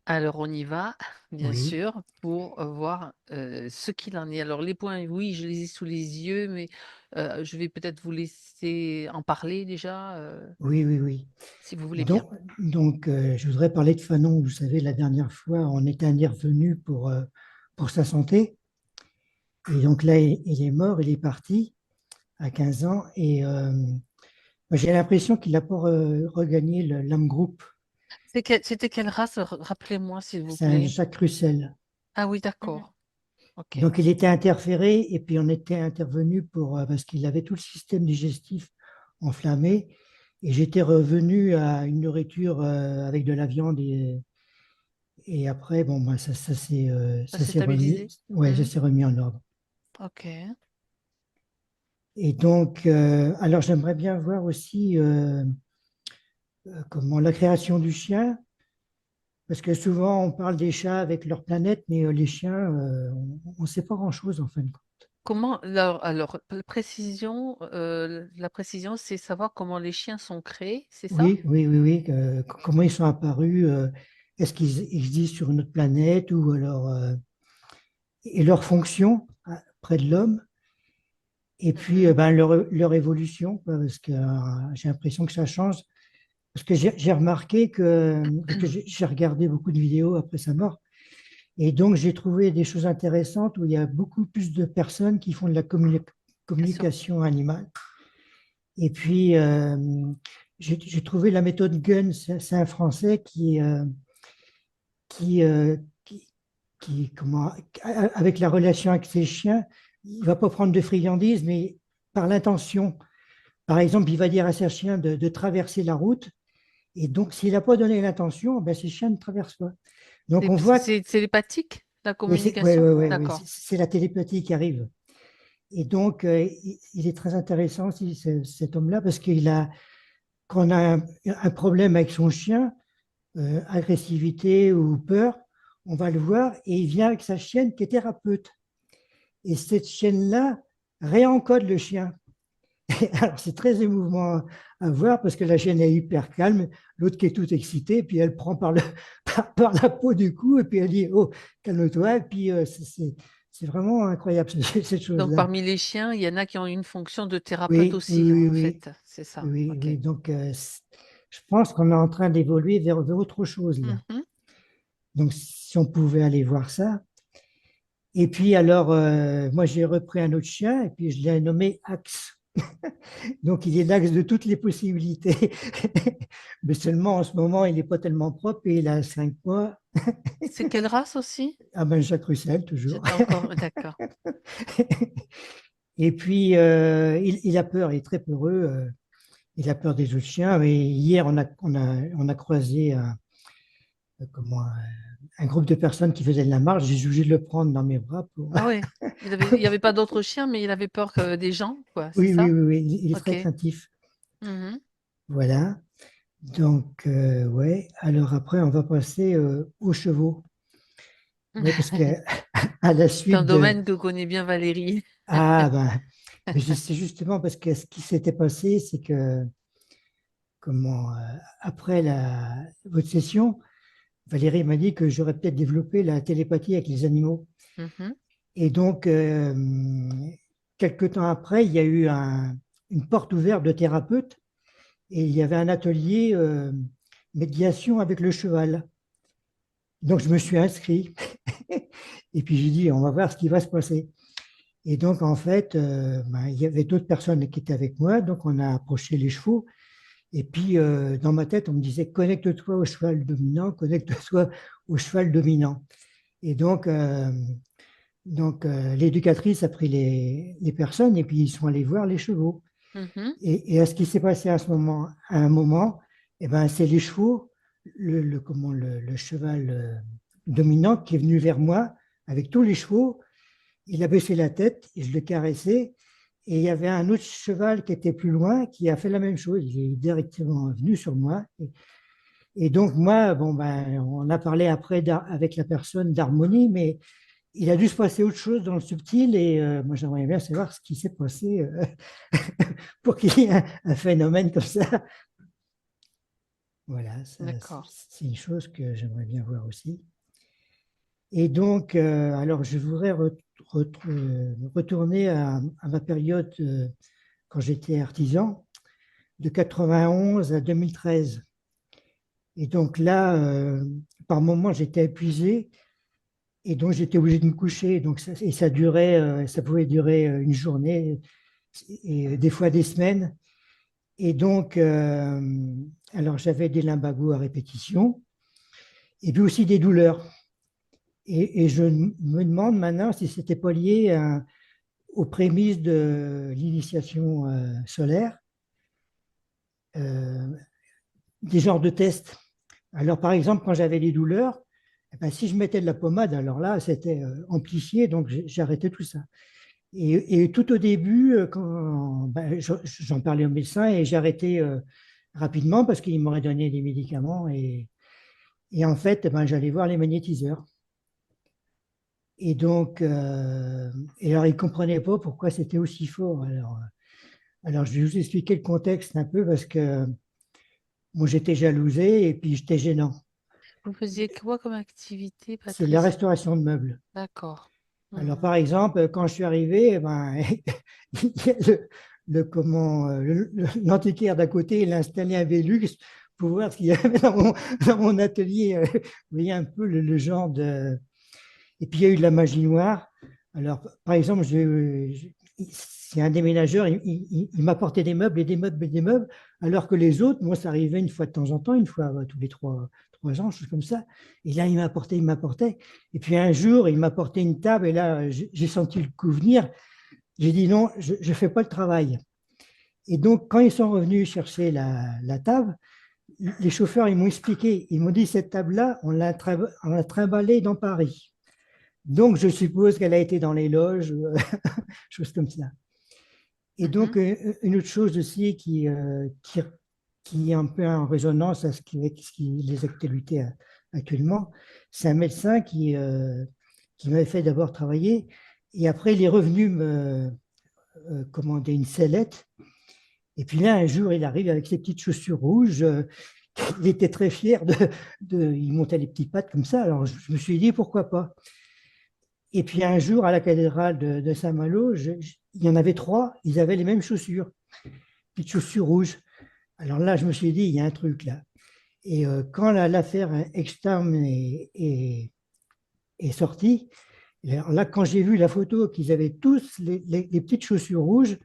Alors on y va, bien Oui, sûr, pour, voir, ce qu'il en est. Alors les points, oui, je les ai sous les yeux, mais, je vais peut-être vous laisser en parler déjà, oui, oui, oui. si vous voulez bien. Donc, je voudrais parler de Fanon. Vous savez, la dernière fois, on était intervenu pour sa santé. Et donc là, il est mort, il est parti à 15 ans. Et moi, j'ai l'impression qu'il n'a pas regagné l'âme groupe. C'était quelle race? Rappelez-moi s'il vous C'est un plaît. Jacques Russell. Ah oui, Mhm. d'accord. OK. Donc, il était interféré et puis on était intervenu parce qu'il avait tout le système digestif enflammé. Et j'étais revenu à une nourriture avec de la viande et après, bon, ben, Ça ça s'est s'est remis, stabilisé? ouais, ça Mmh. s'est remis en ordre. OK. Et donc, alors j'aimerais bien voir aussi comment la création du chien, parce que souvent on parle des chats avec leur planète, mais les chiens, on ne sait pas grand-chose en fin de compte. Comment la précision, c'est savoir comment les chiens sont créés, c'est ça? Oui, oui, oui, oui. Comment ils sont apparus? Est-ce qu'ils existent sur une autre planète ou alors et leur fonction près de l'homme? Et puis Mmh. ben, leur évolution, quoi, parce que j'ai l'impression que ça change. Parce que j'ai remarqué que, parce que j'ai regardé beaucoup de vidéos après sa mort, et donc j'ai trouvé des choses intéressantes où il y a beaucoup plus de personnes qui font de la Bien sûr. communication animale. Et puis j'ai trouvé la méthode Gun, c'est un Français qui, euh, qui, comment, avec la relation avec ses chiens, il ne va pas prendre de friandises, mais par l'intention. Par exemple, il va dire à ses chiens de traverser la route. Et donc, s'il n'a pas donné l'intention, ben, ses chiens ne traversent pas. Donc, on voit que C'est télépathique, la oui, ouais, communication? ouais, ouais, ouais, D'accord. c'est la télépathie qui arrive. Et donc, il est très intéressant aussi, cet homme-là, parce quand on a un problème avec son chien, agressivité ou peur, on va le voir et il vient avec sa chienne qui est thérapeute. Et cette chienne-là réencode le chien. Alors, c'est très émouvant à voir parce que la chienne est hyper calme, l'autre qui est toute excitée, puis elle prend par la peau du cou et puis elle dit oh, calme-toi. Et puis, c'est vraiment incroyable cette Donc chose-là. parmi les chiens, il y en a qui ont une fonction de thérapeute Oui, oui, aussi, oui, en oui, fait, c'est ça? oui, OK. oui. Donc, je pense qu'on est en train d'évoluer vers autre chose là. Mmh. Donc, si on pouvait aller voir ça. Et puis, alors, moi, j'ai repris un autre chien et puis je l'ai nommé Axe. Donc, il est l'axe de toutes les possibilités. Mais seulement, en ce moment, il n'est pas tellement propre et il a 5 mois. C'est quelle race aussi? Ah ben, Jacques Russell, toujours. J'étais encore d'accord. Et puis, il a peur, il est très peureux. Il a peur des autres chiens. Mais hier, on a croisé un groupe de personnes qui faisaient de la marche. J'ai obligé de le prendre dans mes bras pour... Ah ouais, il y avait pas d'autres chiens, mais il avait peur que des gens, quoi, c'est Oui, oui, ça? oui, oui, il est OK. très craintif. Mmh. Voilà. Donc, ouais. Alors après, on va passer aux chevaux. Oui, parce que à la C'est un suite de... domaine que connaît bien Valérie. Ah, ben, mais c'est justement parce que ce qui s'était passé, c'est que, après votre session, Valérie m'a dit que j'aurais peut-être développé la télépathie avec les animaux. Mmh. Et donc, quelque temps après, il y a eu une porte ouverte de thérapeute et il y avait un atelier médiation avec le cheval. Donc, je me suis inscrit. Et puis, j'ai dit, on va voir ce qui va se passer. Et donc, en fait, ben, il y avait d'autres personnes qui étaient avec moi. Donc, on a approché les chevaux. Et puis, dans ma tête, on me disait, connecte-toi au cheval dominant, connecte-toi au cheval dominant. Et l'éducatrice a pris les personnes et puis ils sont allés voir les chevaux. Mmh. Et à ce qui s'est passé à un moment, eh ben, c'est les chevaux, le cheval dominant qui est venu vers moi avec tous les chevaux. Il a baissé la tête et je le caressais. Et il y avait un autre cheval qui était plus loin qui a fait la même chose. Il est directement venu sur moi. Et donc, moi, bon, ben, on a parlé après avec la personne d'harmonie, mais il a dû se passer autre chose dans le subtil. Et moi, j'aimerais bien savoir ce qui s'est passé pour qu'il y ait un phénomène comme ça. Voilà, D'accord. c'est une chose que j'aimerais bien voir aussi. Et donc, alors je voudrais retourner à ma période quand j'étais artisan, de 91 à 2013. Et donc là, par moments, j'étais épuisé et donc j'étais obligé de me coucher. Donc et ça durait, ça pouvait durer une journée et des fois des semaines. Et donc, alors j'avais des lumbagos à répétition et puis aussi des douleurs. Et je me demande maintenant si c'était pas lié aux prémices de l'initiation solaire, euh, des genres de tests. Alors, par exemple, quand j'avais des douleurs, eh ben, si je mettais de la pommade, alors là, c'était amplifié, donc j'ai arrêté tout ça. Et tout au début, ben, j'en parlais au médecin et j'ai arrêté rapidement parce qu'il m'aurait donné des médicaments. Et en fait, eh ben, j'allais voir les magnétiseurs. Et donc, et alors, ils ne comprenaient pas pourquoi c'était aussi fort. Alors, je vais vous expliquer le contexte un peu parce que moi, j'étais jalousé et puis j'étais gênant. Vous faisiez quoi comme activité, C'est la Patrice? restauration de meubles. D'accord. Alors, Mhm. par exemple, quand je suis arrivé, eh ben, il y a l'antiquaire d'à côté, il a installé un Velux pour voir ce qu'il y avait dans mon atelier. Vous voyez un peu le genre de. Et puis, il y a eu de la magie noire. Alors, par exemple, c'est un déménageur, il m'apportait des meubles et des meubles et des meubles, alors que les autres, moi, ça arrivait une fois de temps en temps, une fois tous les trois ans, chose comme ça. Et là, il m'apportait. Et puis un jour, il m'apportait une table, et là, j'ai senti le coup venir. J'ai dit non, je ne fais pas le travail. Et donc, quand ils sont revenus chercher la table, les chauffeurs, ils m'ont expliqué, ils m'ont dit, cette table-là, on l'a trimballée dans Paris. Donc, je suppose qu'elle a été dans les loges, choses comme ça. Et Mhm. donc, une autre chose aussi qui est un peu en résonance avec les actualités actuellement, c'est un médecin qui m'avait fait d'abord travailler et après, il est revenu me commander une sellette. Et puis là, un jour, il arrive avec ses petites chaussures rouges. Il était très fier il montait les petites pattes comme ça. Alors, je me suis dit, pourquoi pas? Et puis un jour, à la cathédrale de Saint-Malo, il y en avait trois, ils avaient les mêmes chaussures, petites chaussures rouges. Alors là, je me suis dit, il y a un truc là. Et quand l'affaire Extam est sortie, alors là, quand j'ai vu la photo qu'ils avaient tous les petites chaussures rouges,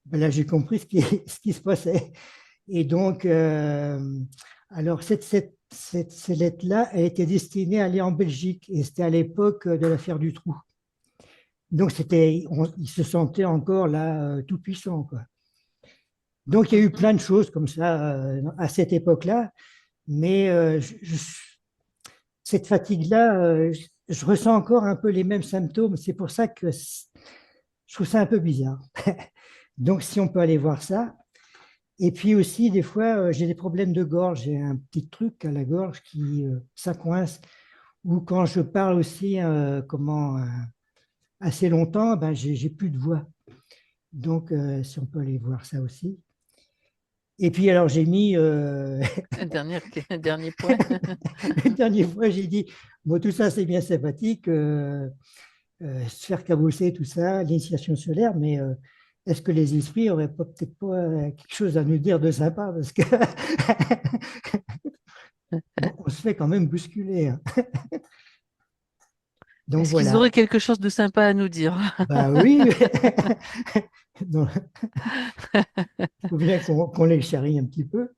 ben là, j'ai compris ce qui se passait. Et donc, alors cette sellette-là, elle était destinée à aller en Belgique. Et c'était à l'époque de l'affaire du Trou. Donc, il se sentait encore là, tout puissant, quoi. Donc, il y a eu Mhm. plein de choses comme ça à cette époque-là, mais cette fatigue-là, je ressens encore un peu les mêmes symptômes. C'est pour ça que je trouve ça un peu bizarre. Donc, si on peut aller voir ça. Et puis aussi, des fois, j'ai des problèmes de gorge. J'ai un petit truc à la gorge ça coince. Ou quand je parle aussi, assez longtemps, ben, j'ai plus de voix. Donc, si on peut aller voir ça aussi. Et puis, alors, j'ai mis, Un dernier point. une dernière fois, j'ai dit, bon, tout ça, c'est bien sympathique, se faire cabousser, tout ça, l'initiation solaire, mais est-ce que les esprits auraient peut-être pas quelque chose à nous dire de sympa? Parce que on se fait quand même bousculer, hein. Donc, Est-ce qu'ils auraient voilà. quelque chose de sympa à nous dire? Bah oui, donc, il faut bien qu'on les charrie un petit peu.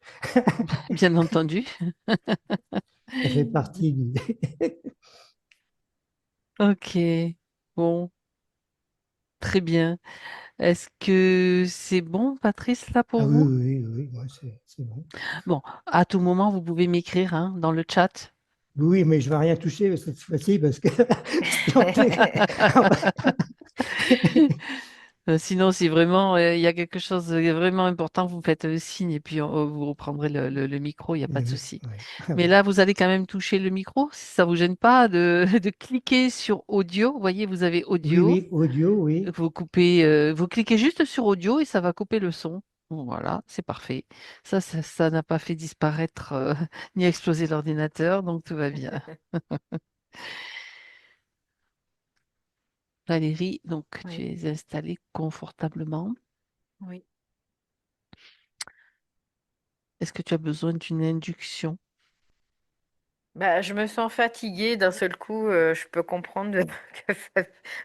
Bien entendu. Ça fait partie du. Ok. Bon, très bien. Est-ce que c'est bon, Patrice, là Ah pour oui, vous? oui, oui, moi, c'est bon. Bon, à tout moment, vous pouvez m'écrire hein, dans le chat. Oui, mais je ne vais rien toucher cette fois-ci parce que si on fait- Sinon, si vraiment il y a quelque chose de vraiment important, vous me faites signe et puis vous reprendrez le micro, il n'y a pas de souci. Ouais. Ah Mais bon. là, vous allez quand même toucher le micro, si ça vous gêne pas de, de cliquer sur audio. Vous voyez, vous avez Oui, audio. oui, audio, oui. Vous cliquez juste sur audio et ça va couper le son. Voilà, c'est parfait. Ça n'a pas fait disparaître ni exploser l'ordinateur, donc tout va bien. Valérie, donc tu Oui, es installée confortablement. oui. Est-ce que tu as besoin d'une induction? Bah, je me sens fatiguée d'un seul coup. Je peux comprendre que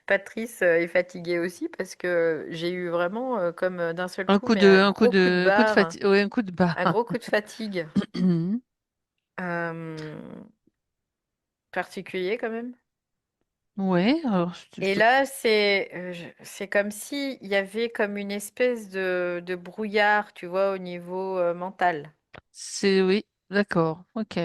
Patrice est fatigué aussi parce que j'ai eu vraiment comme d'un seul coup, mais un gros coup de Coup de barre, fatigue, ouais, un coup de barre. un gros coup de fatigue euh, particulier quand même. Ouais, alors Et là, c'est comme si il y avait comme une espèce de brouillard, tu vois, au niveau mental. c'est oui, d'accord, ok.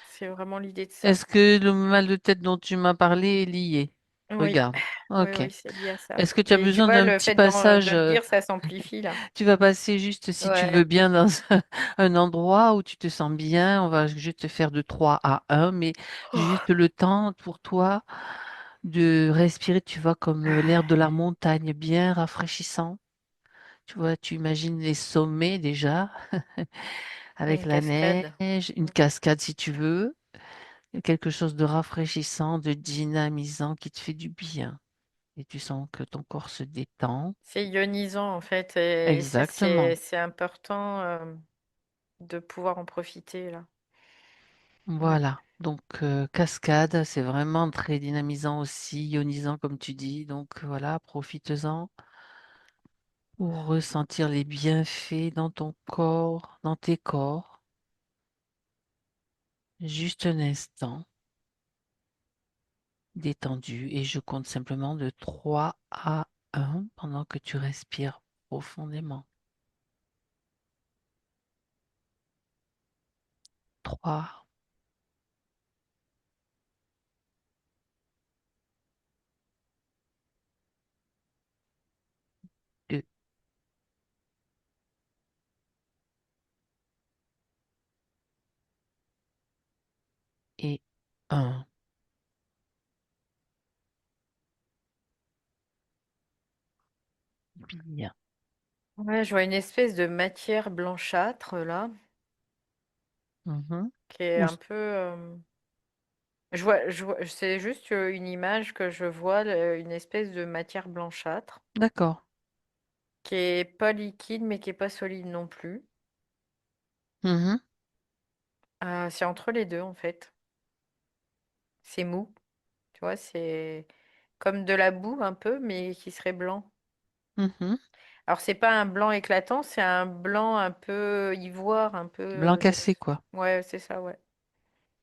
C'est vraiment l'idée de ça. Est-ce que le mal de tête dont tu m'as parlé est lié? Oui, Regarde, oui, ok. oui, c'est lié à ça. Est-ce que tu as Et tu besoin vois, d'un le petit fait de passage? le dire, ça s'amplifie là. Tu vas passer juste, si tu veux Ouais. bien, dans un endroit où tu te sens bien. On va juste te faire de 3 à 1, mais juste le temps pour toi de respirer, tu vois, comme l'air de la montagne, bien rafraîchissant. Tu vois, tu imagines les sommets déjà, avec Une la cascade. neige, une cascade si tu veux, et quelque chose de rafraîchissant, de dynamisant qui te fait du bien. Et tu sens que ton corps se détend. C'est ionisant en fait, et ça Exactement. c'est important de pouvoir en profiter là. Ouais. Voilà. Donc, cascade, c'est vraiment très dynamisant aussi, ionisant comme tu dis. Donc, voilà, profites-en pour ressentir les bienfaits dans ton corps, dans tes corps. Juste un instant, détendu. Et je compte simplement de 3 à 1 pendant que tu respires profondément. 3, 2 et 1. Bien. Ouais, je vois une espèce de matière blanchâtre là, Mhm. qui est Ou- un peu. C'est juste une image que je vois, une espèce de matière blanchâtre, D'accord. qui est pas liquide mais qui est pas solide non plus. Mhm. C'est entre les deux en fait. C'est mou, tu vois, c'est comme de la boue un peu, mais qui serait blanc. Mhm. Alors c'est pas un blanc éclatant, c'est un blanc un peu ivoire, un peu. Blanc cassé, quoi. Ouais, c'est ça, ouais.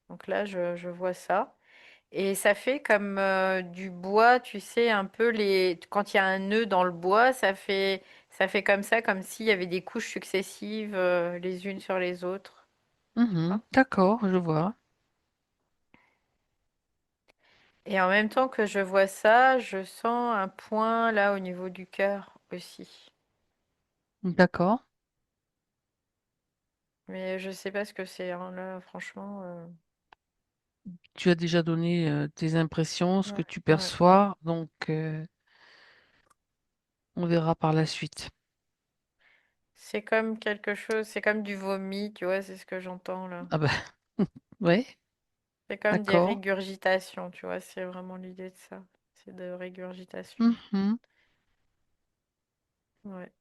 Donc là, je vois ça. Et ça fait comme du bois, tu sais, un peu les. Quand il y a un nœud dans le bois, ça fait comme ça, comme s'il y avait des couches successives les unes sur les autres. Tu Mhm. vois. D'accord, je vois. Et en même temps que je vois ça, je sens un point là au niveau du cœur aussi. D'accord. Mais je sais pas ce que c'est, hein, là, franchement. Tu as déjà donné tes impressions, ce que Ouais, tu ouais, ouais. perçois, donc on verra par la suite. C'est comme quelque chose, c'est comme du vomi, tu vois, c'est ce que j'entends là. Ah ben, ouais, C'est comme des d'accord. régurgitations, tu vois, c'est vraiment l'idée de ça. C'est de régurgitation. Mhm. Ouais.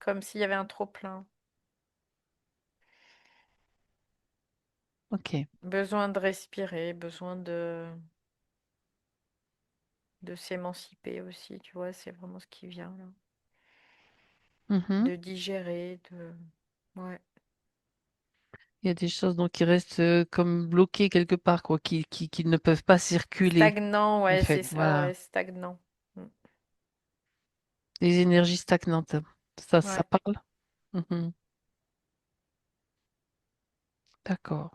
Comme s'il y avait un trop-plein. Ok. Besoin de respirer, besoin de s'émanciper aussi, tu vois, c'est vraiment ce qui vient là. Mhm. De digérer, de. Ouais. Il y a des choses donc qui restent comme bloquées quelque part, quoi, qui ne peuvent pas circuler, Stagnant, en ouais, fait. c'est ça, Voilà. ouais, stagnant. Mm. Les énergies stagnantes. Ça Ouais. parle? Mhm. D'accord.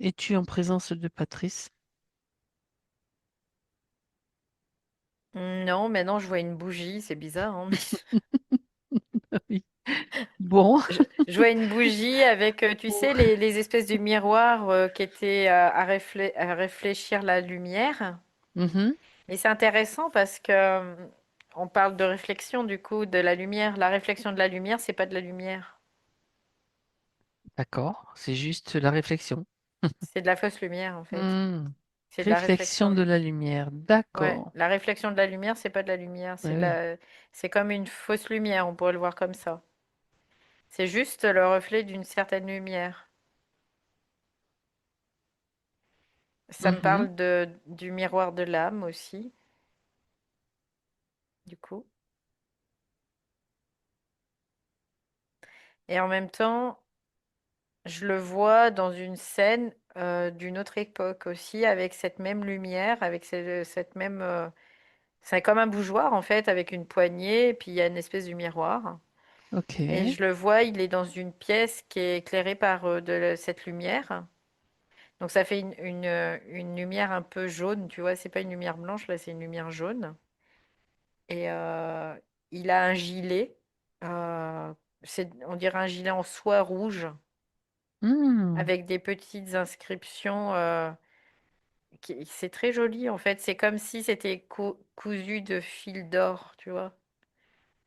Es-tu en présence de Patrice? Non, maintenant je vois une bougie, c'est bizarre, hein, mais Oui. Bon. je vois une bougie avec, tu sais, les espèces de miroirs qui étaient à réfléchir la lumière. Mhm. Et c'est intéressant parce que On parle de réflexion du coup, de la lumière. La réflexion de la lumière, c'est pas de la lumière. D'accord, c'est juste la réflexion. C'est de la fausse lumière en fait. Hmm. C'est de la Réflexion de réflexion. la lumière. Ouais, D'accord. la réflexion de la lumière, c'est pas de la lumière, Ah oui. c'est comme une fausse lumière, on pourrait le voir comme ça. C'est juste le reflet d'une certaine lumière. Ça me Mhm. parle du miroir de l'âme aussi, du coup. Et en même temps, je le vois dans une scène d'une autre époque aussi, avec cette même lumière, avec cette même... c'est comme un bougeoir en fait, avec une poignée, et puis il y a une espèce de miroir. Et Ok. je le vois, il est dans une pièce qui est éclairée par cette lumière. Donc ça fait une lumière un peu jaune, tu vois, c'est pas une lumière blanche, là c'est une lumière jaune. Et il a un gilet, euh, on dirait un gilet en soie rouge, Hmm. avec des petites inscriptions. C'est très joli en fait, c'est comme si c'était cousu de fil d'or, tu vois.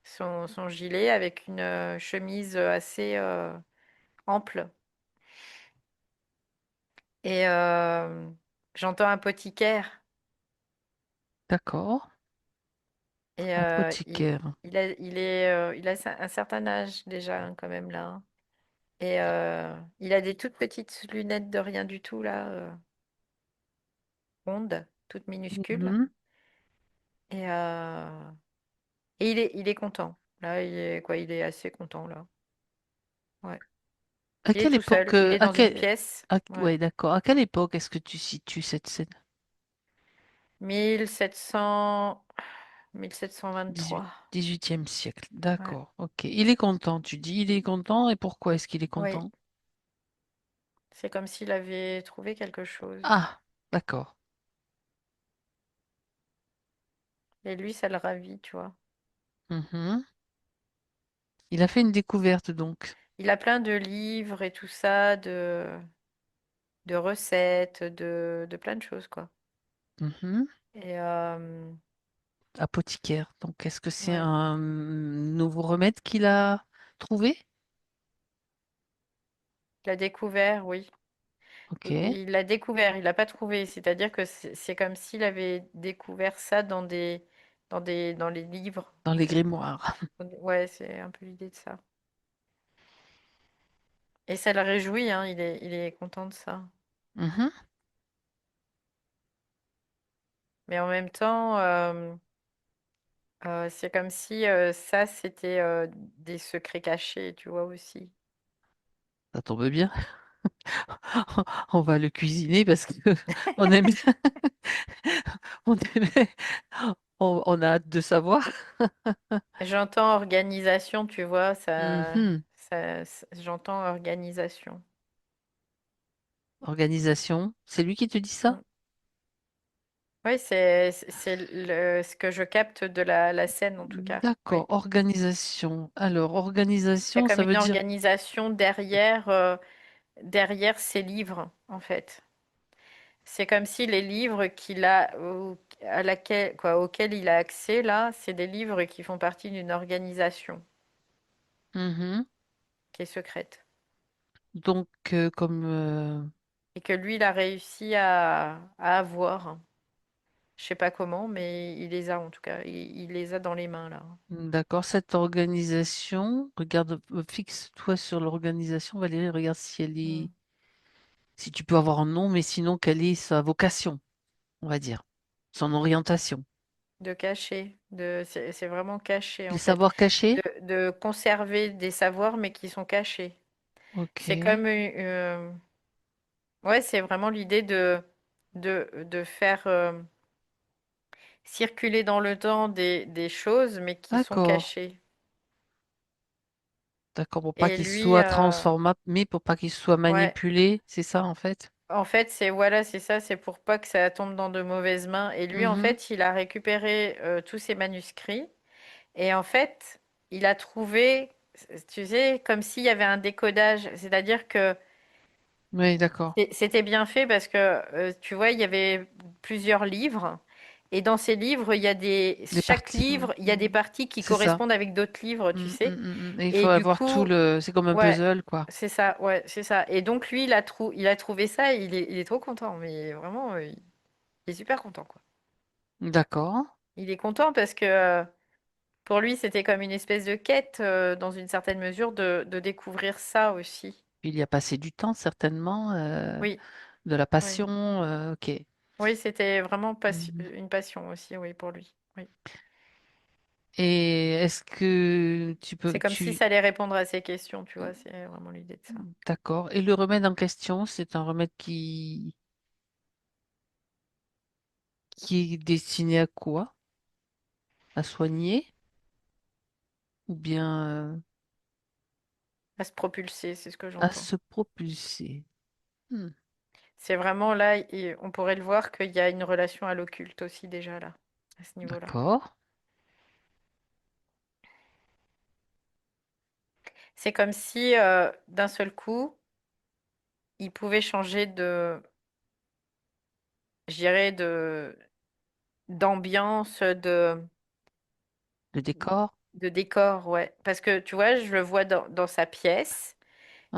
Son gilet avec une chemise assez ample. Et j'entends un apothicaire. D'accord. Et Apothicaire. il a un certain âge déjà hein, quand même là, hein. Et il a des toutes petites lunettes de rien du tout là, rondes, toutes minuscules. Mhm. Et, il est content. Là, il est quoi? Il est assez content là. Ouais. À Il est quelle tout époque, seul. Il est dans une pièce. Ouais. ouais, d'accord. À quelle époque est-ce que tu situes cette scène? 1700, 18, 1723. 18e siècle. Ouais. D'accord. Ok. Il est content, tu dis. Il est content. Et pourquoi est-ce qu'il est Oui. content? C'est comme s'il avait trouvé quelque chose. Ah, d'accord. Et lui, ça le ravit, tu vois. Mhm. Il a fait une découverte donc. Il a plein de livres et tout ça, de recettes, de plein de choses, quoi. Mhm. Et Apothicaire. Donc, est-ce que c'est ouais, un nouveau remède qu'il a trouvé? il l'a découvert, oui. Ok. Il l'a découvert, il l'a pas trouvé. C'est-à-dire que c'est comme s'il avait découvert ça dans les livres, Dans en les fait. grimoires. Ouais, c'est un peu l'idée de ça. Et ça le réjouit, hein, il est content de ça. Mhm. Mais en même temps, c'est comme si ça, c'était des secrets cachés, tu vois aussi. Ça tombe bien. On va le cuisiner parce que on aime, on aime- on a hâte de savoir. J'entends organisation, tu vois, Mhm. j'entends organisation. Organisation. C'est lui qui te dit ça? Mm. Oui, c'est ce que je capte de la scène en tout cas. D'accord. Oui. Organisation. Alors, Il y a organisation, comme ça veut une dire. organisation derrière ces livres, en fait. C'est comme si les livres auxquels il a accès là, c'est des livres qui font partie d'une organisation Mhm. qui est secrète. Donc, comme. Et que lui, il a réussi à avoir. Je sais pas comment, mais il les a en tout cas. Il les a dans les mains là. D'accord, cette organisation, regarde, fixe-toi sur l'organisation, Valérie, regarde si elle est, Mm. si tu peux avoir un nom, mais sinon, quelle est sa vocation, on va dire, son orientation. De cacher, c'est vraiment caché Les en fait. savoirs cachés? De conserver des savoirs mais qui sont cachés. C'est Ok, comme ouais, c'est vraiment l'idée de faire circuler dans le temps des choses mais qui sont d'accord, cachées. d'accord, pour pas Et qu'il lui, soit transformable, mais pour pas qu'il soit ouais, manipulé, c'est ça, en fait? en fait, voilà, c'est ça, c'est pour pas que ça tombe dans de mauvaises mains. Et lui, en Mhm. fait, il a récupéré tous ces manuscrits. Et en fait, il a trouvé, tu sais, comme s'il y avait un décodage. C'est-à-dire que Oui, d'accord. c'était bien fait parce que, tu vois, il y avait plusieurs livres. Et dans ces livres, Des chaque parties. livre, il y a des parties qui C'est ça. correspondent avec d'autres livres, tu sais. Et il faut Et du avoir tout coup, le. C'est comme un ouais, puzzle, quoi. c'est ça, ouais, c'est ça. Et donc lui, il a trouvé ça, et il est trop content, mais vraiment, il est super content, quoi. D'accord. Il est content parce que pour lui, c'était comme une espèce de quête, dans une certaine mesure, de découvrir ça aussi. Il y a passé du temps, certainement, Oui, de la oui. passion. Ok. Oui, c'était vraiment Mhm. une passion aussi, oui, pour lui. Oui. Et est-ce que tu peux. C'est comme si ça allait répondre à ses questions, tu vois, c'est vraiment l'idée de ça. D'accord. Et le remède en question, c'est un remède qui est destiné à quoi? À soigner ou bien À se propulser, c'est ce que à j'entends. se propulser? Hmm. C'est vraiment là, on pourrait le voir qu'il y a une relation à l'occulte aussi déjà là, à ce niveau-là. D'accord. C'est comme si d'un seul coup, il pouvait changer je dirais, d'ambiance, Le décor. de décor, ouais. Parce que tu vois, je le vois dans sa pièce.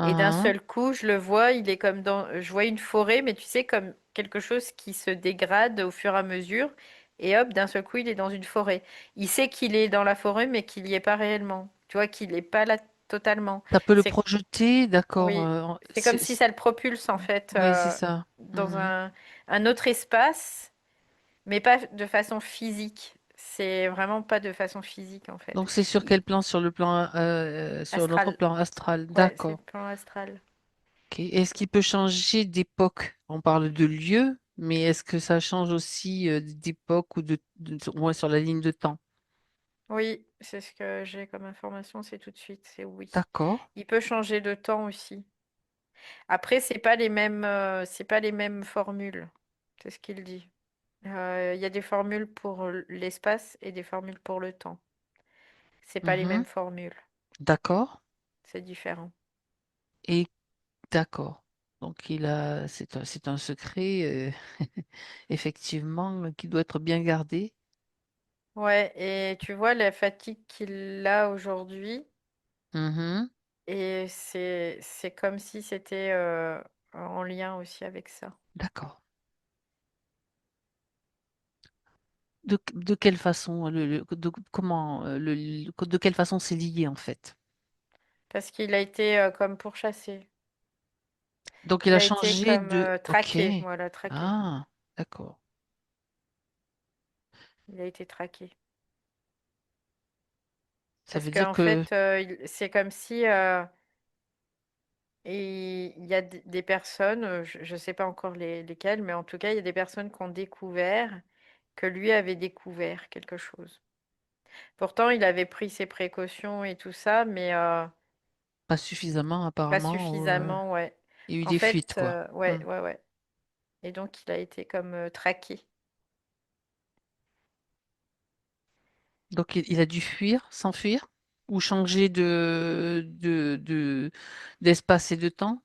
Et d'un Uhum. seul coup, je le vois, il est comme je vois une forêt, mais tu sais, comme quelque chose qui se dégrade au fur et à mesure. Et hop, d'un seul coup, il est dans une forêt. Il sait qu'il est dans la forêt, mais qu'il n'y est pas réellement. Tu vois, qu'il n'est pas là totalement. Ça peut le C'est, projeter, d'accord. oui, c'est comme si ça le propulse, en fait, Oui, c'est ça. dans Mhm. un autre espace, mais pas de façon physique. C'est vraiment pas de façon physique, en fait. Donc c'est sur Il- quel plan? Sur le plan, sur notre Astral. plan astral. Ouais, c'est le D'accord. plan astral. Ok. Est-ce qu'il peut changer d'époque? On parle de lieu, mais est-ce que ça change aussi d'époque ou au moins sur la ligne de temps? Oui, c'est ce que j'ai comme information, c'est tout de suite, c'est oui. D'accord. Il peut changer de temps aussi. Après, c'est pas les mêmes formules. C'est ce qu'il dit. Il y a des formules pour l'espace et des formules pour le temps. C'est pas les mêmes Mhm. formules. D'accord. C'est différent. Et d'accord. Donc c'est un secret, effectivement, qui doit être bien gardé. Ouais, et tu vois la fatigue qu'il a aujourd'hui, Mhm. et c'est comme si c'était en lien aussi avec ça. D'accord. De quelle façon, comment, de quelle façon c'est lié en fait? Parce qu'il a été comme pourchassé. Donc il Il a a été changé comme de. Ok. traqué, voilà, traqué. Ah, d'accord. Il a été traqué. Ça Parce veut dire qu'en que fait, c'est comme si il y a des personnes, je ne sais pas encore lesquelles, mais en tout cas, il y a des personnes qui ont découvert que lui avait découvert quelque chose. Pourtant, il avait pris ses précautions et tout ça, mais pas suffisamment pas apparemment. suffisamment, ouais. Il y a eu En des fuites, fait, quoi. ouais, Hmm. ouais, ouais. Et donc, il a été comme traqué. Donc il a dû fuir, s'enfuir, ou changer d'espace et de temps.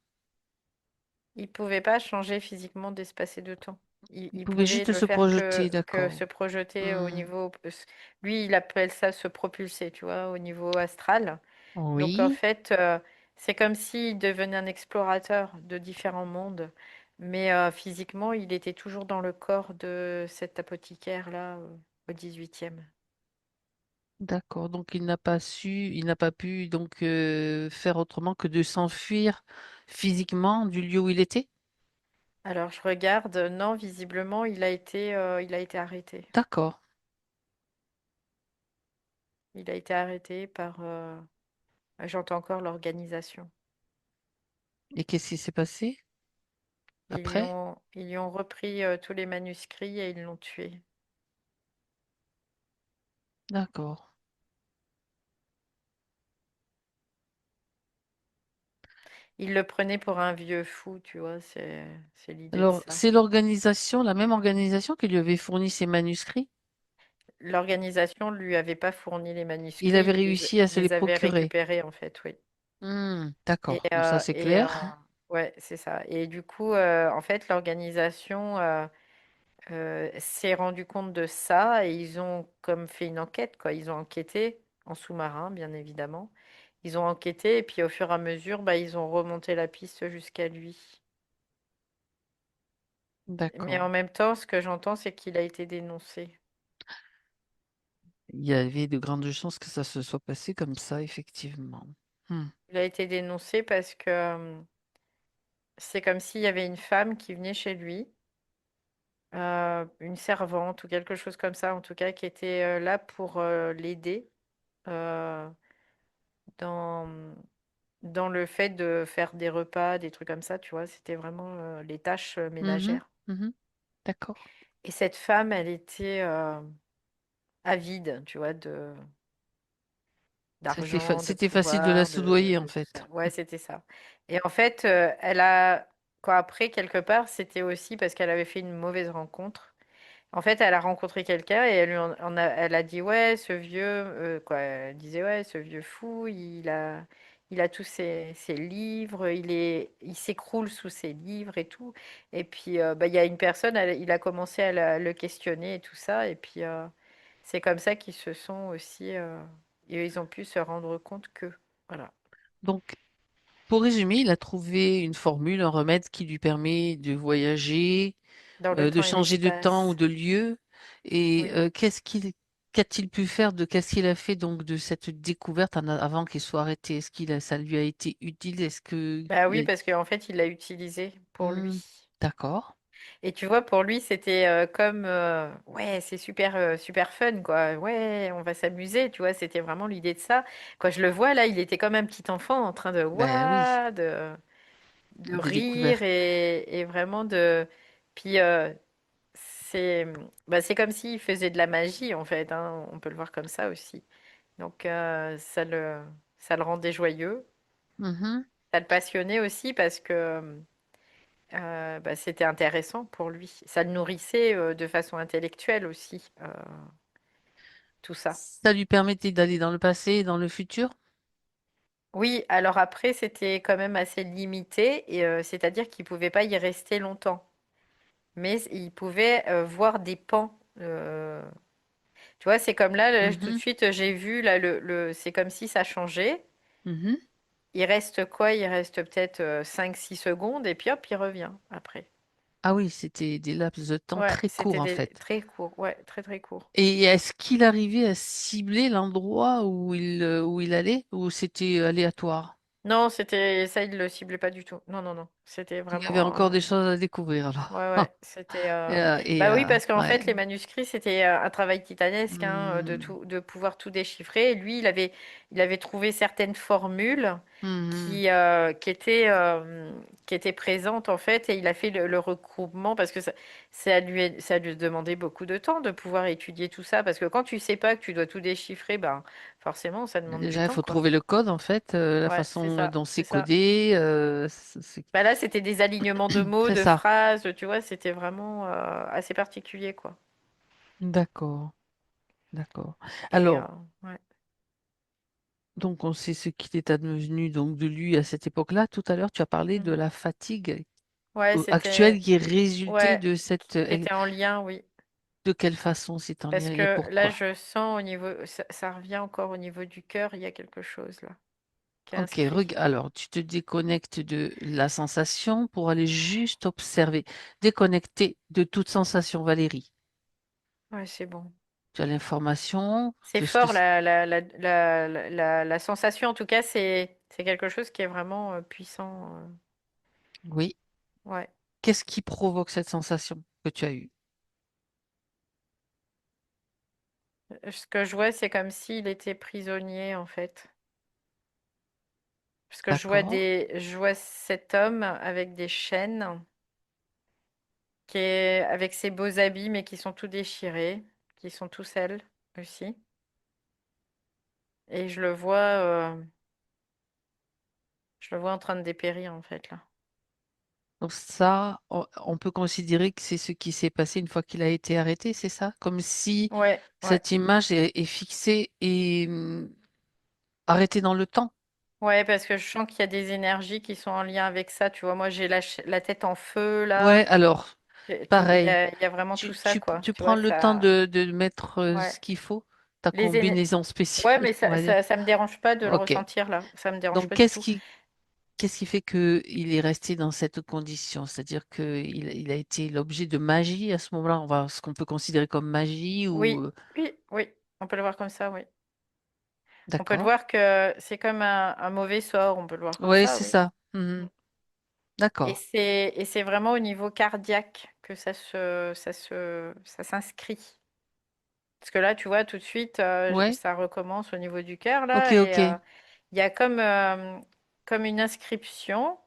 Il pouvait pas changer physiquement d'espace et de temps. Il Il pouvait pouvait juste ne se faire projeter, que d'accord. se projeter au Hmm. niveau... Lui, il appelle ça se propulser, tu vois, au niveau astral. Donc en Oui, fait, c'est comme s'il devenait un explorateur de différents mondes. Mais physiquement, il était toujours dans le corps de cet apothicaire-là, au 18e. d'accord. Donc il n'a pas pu donc faire autrement que de s'enfuir physiquement du lieu où il était. Alors je regarde, non, visiblement, il a été arrêté. D'accord. Il a été arrêté par, j'entends encore l'organisation. Et qu'est-ce qui s'est passé après? Ils lui ont repris tous les manuscrits et ils l'ont tué. D'accord. Ils le prenaient pour un vieux fou, tu vois, c'est l'idée de Alors, ça. c'est l'organisation, la même organisation qui lui avait fourni ses manuscrits. L'organisation lui avait pas fourni les Il manuscrits, avait réussi à il se les les avait procurer. récupérés en fait, oui. D'accord. Bon, ça c'est Et clair. ouais, c'est ça. Et du coup, en fait, l'organisation s'est rendu compte de ça et ils ont comme fait une enquête, quoi. Ils ont enquêté en sous-marin, bien évidemment. Ils ont enquêté et puis au fur et à mesure, bah, ils ont remonté la piste jusqu'à lui. Mais D'accord. en même temps, ce que j'entends, c'est qu'il a été dénoncé. Il y avait de grandes chances que ça se soit passé comme ça, effectivement. Hmm. Il a été dénoncé parce que c'est comme s'il y avait une femme qui venait chez lui, une servante ou quelque chose comme ça, en tout cas, qui était là pour l'aider euh, dans, dans le fait de faire des repas, des trucs comme ça, tu vois. C'était vraiment les tâches Mhm, ménagères. mhm. D'accord. Et cette femme, elle était avide, tu vois, d'argent, de C'était facile de la pouvoir, soudoyer, en de tout fait. ça. Ouais, c'était ça. Et en fait, elle a, quoi, après, quelque part, c'était aussi parce qu'elle avait fait une mauvaise rencontre. En fait, elle a rencontré quelqu'un et elle a dit, ouais, ce vieux, quoi, elle disait, ouais, ce vieux fou, il a tous ses livres, il s'écroule sous ses livres et tout. Et puis, bah, il y a une personne, il a commencé à le questionner et tout ça. Et puis, c'est comme ça qu'ils se sont aussi, et ils ont pu se rendre compte que, voilà, Donc, pour résumer, il a trouvé une formule, un remède qui lui permet de voyager, dans le de temps et changer de temps ou l'espace. de lieu. Et Oui. qu'a-t-il pu faire qu'est-ce qu'il a fait donc de cette découverte avant qu'il soit arrêté? Ça lui a été utile? Est-ce que Bah il oui, a... parce qu'en fait, il l'a utilisé pour Hmm, lui. d'accord. Et tu vois, pour lui, c'était comme ouais, c'est super super fun quoi. Ouais, on va s'amuser, tu vois, c'était vraiment l'idée de ça. Quand je le vois là, il était comme un petit enfant en train de Ben oui, ouah, de de rire découverte. et vraiment de puis c'est bah, c'est comme s'il faisait de la magie en fait, hein, on peut le voir comme ça aussi. Donc ça le rendait joyeux, Mhm. ça le passionnait aussi parce que bah, c'était intéressant pour lui. Ça le nourrissait de façon intellectuelle aussi, tout ça. Ça lui permettait d'aller dans le passé et dans le futur? Oui, alors après, c'était quand même assez limité, et c'est-à-dire qu'il pouvait pas y rester longtemps. Mais il pouvait voir des pans. Tu vois, c'est comme là, tout de Mhm, suite, j'ai vu, là, c'est comme si ça changeait. mhm. Il reste quoi? Il reste peut-être 5-6 secondes, et puis hop, il revient après. Ah oui, c'était des laps de temps Ouais, très courts c'était en fait. très court. Ouais, très très court. Et est-ce qu'il arrivait à cibler l'endroit où il allait ou c'était aléatoire? Non, c'était ça, il le ciblait pas du tout. Non, non, non. C'était Il y avait vraiment. encore des choses à découvrir alors. Ouais, ouais. C'était. Et, Bah oui, parce qu'en ouais. fait, les manuscrits, c'était un travail titanesque, hein, Hmm, de pouvoir tout déchiffrer. Et lui, il avait trouvé certaines formules mhm. qui étaient présentes en fait, et il a fait le regroupement parce que ça lui demandait beaucoup de temps de pouvoir étudier tout ça, parce que quand tu sais pas que tu dois tout déchiffrer, ben forcément, ça demande du Déjà, il temps, faut quoi. trouver le code en fait, la Ouais, c'est façon ça, dont c'est c'est ça. codé. Bah là, c'était des alignements de mots, C'est de ça. phrases, tu vois, c'était vraiment assez particulier, quoi. D'accord, d'accord. Et Alors, ouais. donc on sait ce qu'il est advenu donc de lui à cette époque-là. Tout à l'heure, tu as parlé de Mhm. la fatigue Ouais, actuelle c'était, qui est résultée ouais, de qui était en lien, oui. de quelle façon c'est en Parce lien et que là, pourquoi? je sens au niveau, ça revient encore au niveau du cœur, il y a quelque chose là qui est Ok, inscrit. alors tu te déconnectes de la sensation pour aller juste observer. Déconnecter de toute sensation, Valérie. Ouais, c'est bon. Tu as l'information C'est de ce que fort, la sensation, en tout cas, c'est quelque chose qui est vraiment puissant. Oui. Ouais. Qu'est-ce qui provoque cette sensation que tu as eue? Ce que je vois, c'est comme s'il était prisonnier, en fait. Parce que D'accord. je vois cet homme avec des chaînes, qui est avec ses beaux habits, mais qui sont tout déchirés, qui sont tout sales aussi. Et je le vois en train de dépérir, en fait, là. Donc ça, on peut considérer que c'est ce qui s'est passé une fois qu'il a été arrêté, c'est ça? Comme si Ouais, ouais. cette image est fixée et arrêtée dans le temps. Ouais, parce que je sens qu'il y a des énergies qui sont en lien avec ça. Tu vois, moi, j'ai la tête en feu, Ouais, là. alors. pareil. il y a vraiment tout Tu, ça, tu, quoi. tu Tu vois, prends le temps ça. de mettre Ouais. ce qu'il faut, ta Les éne- combinaison Ouais, spéciale, mais on va dire. ça me dérange pas de le Ok. ressentir là. Ça me dérange Donc, pas du tout. qu'est-ce qui fait qu'il est resté dans cette condition? C'est-à-dire qu'il a été l'objet de magie à ce moment-là, ce qu'on peut considérer comme magie ou... Oui, oui, oui. On peut le voir comme ça, oui. On peut le D'accord. voir que c'est comme un mauvais sort. On peut le voir comme Oui, ça, c'est oui. ça. Mm. Mhm. D'accord. Et c'est vraiment au niveau cardiaque que ça s'inscrit. Parce que là, tu vois, tout de suite, Ouais. ça recommence au niveau du cœur, Ok, là, et ok. il y a comme une inscription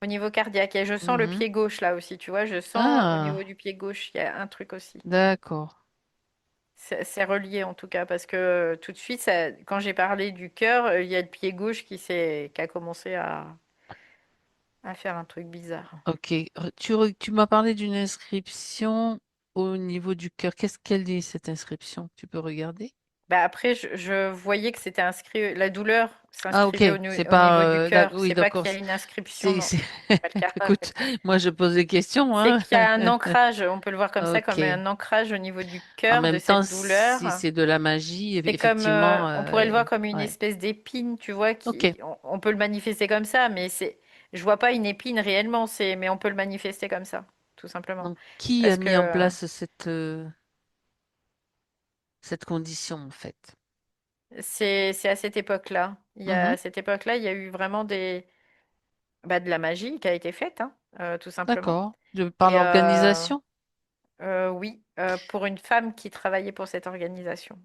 au niveau cardiaque. Et je sens le Mhm. pied gauche, là aussi, tu vois, je sens au niveau Ah, du pied gauche, il y a un truc aussi. d'accord. C'est relié en tout cas, parce que tout de suite, quand j'ai parlé du cœur, il y a le pied gauche qui a commencé à faire un truc bizarre. Ok. Tu m'as parlé d'une inscription au niveau du cœur. Qu'est-ce qu'elle dit, cette inscription? Tu peux regarder? Bah après, je voyais que c'était inscrit, la douleur Ah, ok. s'inscrivait C'est au niveau du pas... cœur. oui, C'est pas d'accord. qu'il y a une inscription, non, C'est... c'est pas le cas. Écoute, moi, je pose des questions, C'est hein. qu'il y a un ancrage, on peut le voir comme ça, comme Ok. un ancrage au niveau du En cœur de même temps, cette si douleur. c'est de la magie, C'est comme, effectivement, on pourrait le voir comme une ouais. espèce d'épine, tu vois, Ok. on peut le manifester comme ça, mais je vois pas une épine réellement, mais on peut le manifester comme ça, tout simplement. Donc, qui a Parce que mis en place cette condition, en fait? c'est à cette époque-là. Mhm. À cette époque-là, il y a eu vraiment de la magie qui a été faite, hein, tout simplement. D'accord. Par Et l'organisation? oui, pour une femme qui travaillait pour cette organisation.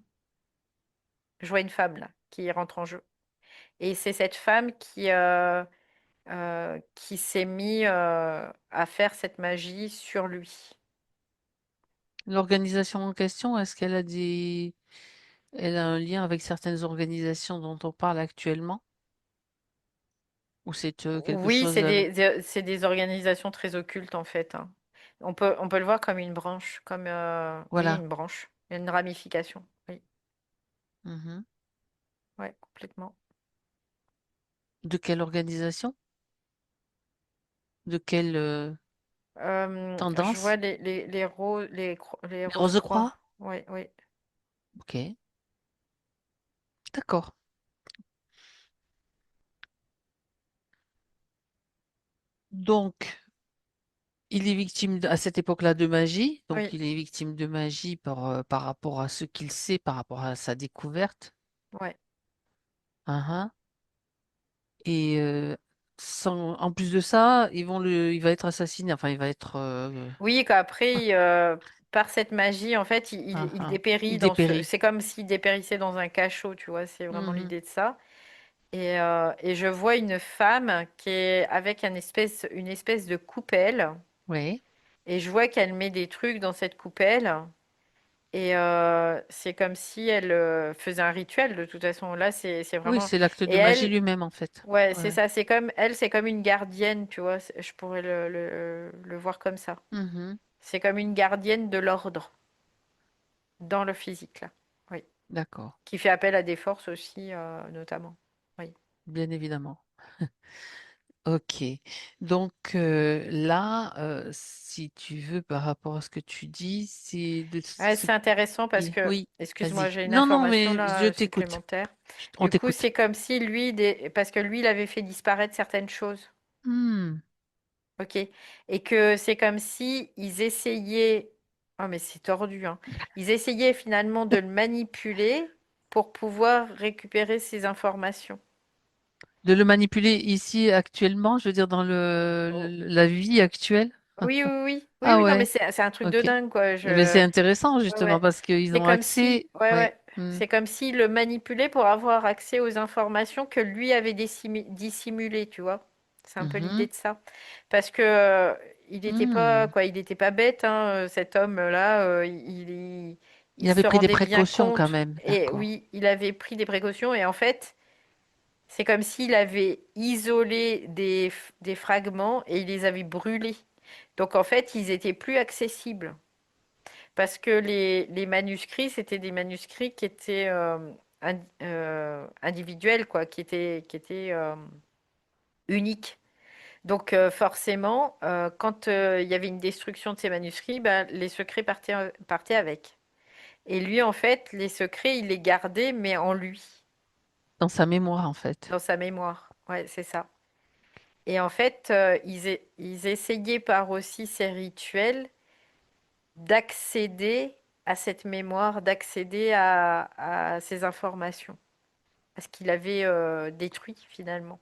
Je vois une femme là qui rentre en jeu. Et c'est cette femme qui s'est mis à faire cette magie sur lui. L'organisation en question, est-ce qu'elle a elle a un lien avec certaines organisations dont on parle actuellement? Ou c'est quelque Oui, chose... c'est des organisations très occultes en fait, hein. On peut le voir comme une branche, oui, Voilà. une branche, une ramification. Oui, Mhm. ouais, complètement. De quelle organisation? De quelle Je vois tendance? les Les rose-croix. Rose-Croix? Oui, oui. Ok. D'accord. Donc, il est victime à cette époque-là de magie. Donc, Oui, il est victime de magie par rapport à ce qu'il sait, par rapport à sa découverte. ouais. Uhum. Et en plus de ça, il va être assassiné. Enfin, il va être... Oui, qu'après, par cette magie, en fait, il uhum. dépérit Il dépérit. c'est comme s'il dépérissait dans un cachot, tu vois, c'est vraiment Mhm. l'idée de ça. Et je vois une femme qui est avec une espèce de coupelle, Oui. et je vois qu'elle met des trucs dans cette coupelle, et c'est comme si elle faisait un rituel, de toute façon. Là, c'est Oui, vraiment... c'est l'acte Et de magie lui-même, en fait. ouais, c'est Ouais. ça, c'est comme une gardienne, tu vois, je pourrais le voir comme ça. Mhm. C'est comme une gardienne de l'ordre. Dans le physique, là. Oui. D'accord. Qui fait appel à des forces aussi, notamment. Oui. Bien évidemment. Ok. Donc là, si tu veux, par rapport à ce que tu dis, c'est de Ouais, ce c'est intéressant parce que, Oui, excuse-moi, vas-y. j'ai une Non, non, information mais je là t'écoute. supplémentaire. On Du coup, t'écoute. c'est comme si parce que lui, il avait fait disparaître certaines choses. Hmm. Ok. Et que c'est comme si ils essayaient. Oh, mais c'est tordu, hein. Ils essayaient finalement de le manipuler pour pouvoir récupérer ces informations. De le manipuler ici actuellement, je veux dire dans Oh. la vie actuelle. Oui, oui, oui. Oui, Ah oui, non, mais ouais, c'est un truc de ok. dingue, quoi. Eh ben, c'est intéressant Ouais, justement ouais. parce qu'ils C'est ont comme si, accès. ouais, Oui. ouais. C'est comme s'il le manipulait pour avoir accès aux informations que lui avait dissimulées, tu vois. C'est un peu l'idée Mhm. de ça. Parce que il n'était pas, Hmm. quoi, il n'était pas bête, hein, cet homme-là. Il Il avait se pris des rendait bien précautions quand compte. même. Et D'accord. oui, il avait pris des précautions. Et en fait, c'est comme s'il avait isolé des fragments et il les avait brûlés. Donc en fait, ils étaient plus accessibles. Parce que les manuscrits, c'était des manuscrits qui étaient individuels, quoi, qui étaient uniques. Donc forcément, quand il y avait une destruction de ces manuscrits, ben, les secrets partaient avec. Et lui, en fait, les secrets, il les gardait, mais en lui, Dans sa mémoire, en fait. dans sa mémoire. Ouais, c'est ça. Et en fait, ils essayaient par aussi ces rituels d'accéder à cette mémoire, d'accéder à ces informations, à ce qu'il avait détruit finalement.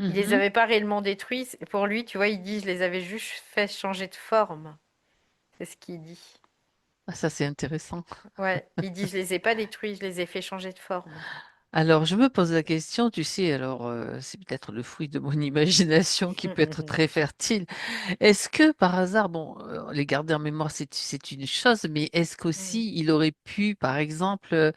Il les Mhm. avait pas réellement détruits. Pour lui, tu vois, il dit, je les avais juste fait changer de forme. C'est ce qu'il dit. Ah, ça, c'est intéressant. Ouais, il dit, je les ai pas détruits, je les ai fait changer de forme. Alors, je me pose la question, tu sais, alors c'est peut-être le fruit de mon imagination qui peut être très fertile. Est-ce que par hasard, bon, les garder en mémoire, c'est une chose, mais est-ce Mm. qu'aussi il aurait pu, par exemple,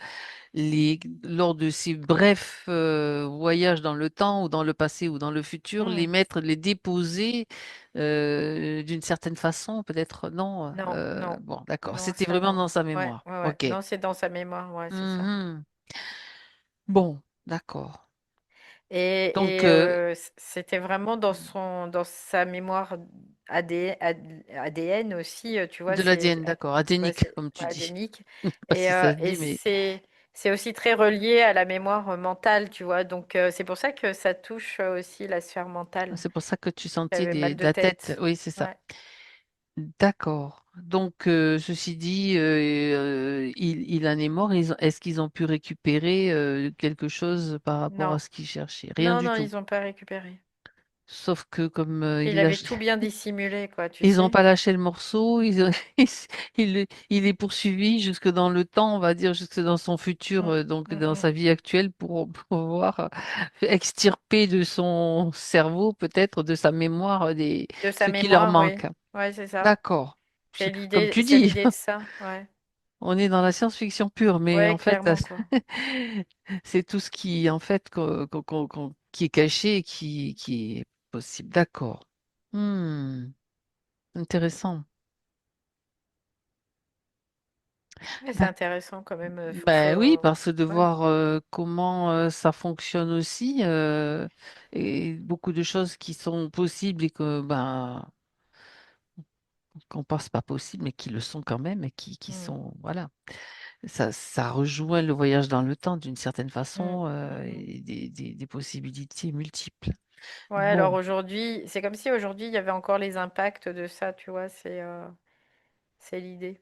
lors de ces brefs voyages dans le temps ou dans le passé ou dans le futur, les Mm. mettre, les déposer d'une certaine façon, peut-être non. Non, non, Bon, d'accord. non, C'était ça vraiment non. dans sa Ouais, mémoire. ouais, ouais. OK. Non, c'est dans sa mémoire, ouais, c'est ça. Mhm. Bon, d'accord. Donc, C'était vraiment dans sa mémoire ADN aussi, tu vois, de l'ADN, d'accord. ouais, Adénique, comme tu ouais, dis. adénique. Je sais pas si ça se Et dit, mais c'est aussi très relié à la mémoire mentale, tu vois. Donc, c'est pour ça que ça touche aussi la sphère mentale. c'est pour ça que tu sentais J'avais mal de de la tête. tête. Oui, c'est ça. Ouais. D'accord. Donc, ceci dit, il en est mort. Est-ce qu'ils ont pu récupérer quelque chose par rapport à Non, ce qu'ils cherchaient? Rien non, du non, tout. ils n'ont pas récupéré. Sauf que comme Il avait tout bien dissimulé, quoi, tu ils n'ont sais. pas lâché le morceau, il est poursuivi jusque dans le temps, on va dire, jusque dans son futur, Mm, donc mm, dans mm. sa vie actuelle, pour pouvoir extirper de son cerveau, peut-être de sa mémoire, De ce sa qui leur mémoire, oui. manque. Ouais, c'est ça. D'accord. Comme tu C'est dis, l'idée de ça, ouais. on est dans la science-fiction pure, mais Ouais, en fait, clairement, quoi. c'est tout ce qui, en fait, qui est caché et qui est possible. D'accord. Hmm, intéressant. Ouais, c'est intéressant quand même. Ben oui, parce que de Ouais. voir comment ça fonctionne aussi, et beaucoup de choses qui sont possibles et que ben qu'on pense pas possible, mais qui le sont quand même et qui Mm, sont voilà. Ça rejoint le voyage dans le temps d'une certaine mm, façon mm, mm. et des possibilités multiples. Ouais, alors Bon, aujourd'hui, c'est comme si aujourd'hui il y avait encore les impacts de ça, tu vois. C'est l'idée.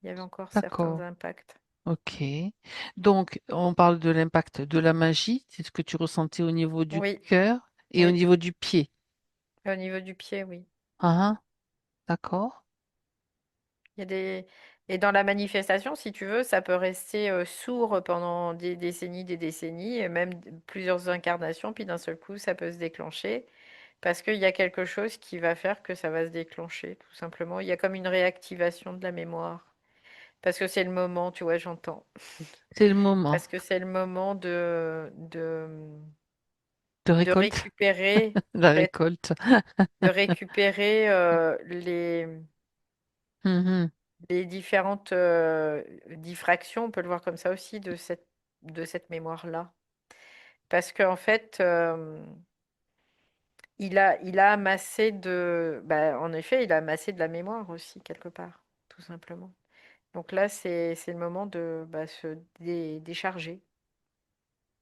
Il y avait encore certains d'accord, impacts. ok. Donc on parle de l'impact de la magie, c'est ce que tu ressentais au niveau du Oui, cœur et au oui. niveau du pied. Au niveau du pied, oui. Ah, ah, d'accord. Il y a des... Et dans la manifestation, si tu veux, ça peut rester sourd pendant des décennies, et même plusieurs incarnations, puis d'un seul coup, ça peut se déclencher, parce qu'il y a quelque chose qui va faire que ça va se déclencher, tout simplement. Il y a comme une réactivation de la mémoire, parce que c'est le moment, tu vois, j'entends, C'est le moment parce que c'est le moment de de récolte, récupérer, en la fait, récolte. de récupérer Mhm. les différentes diffractions, on peut le voir comme ça aussi, de cette mémoire-là. Parce qu'en fait, il a amassé bah, en effet, il a amassé de la mémoire aussi, quelque part, tout simplement. Donc là, c'est le moment de bah, se décharger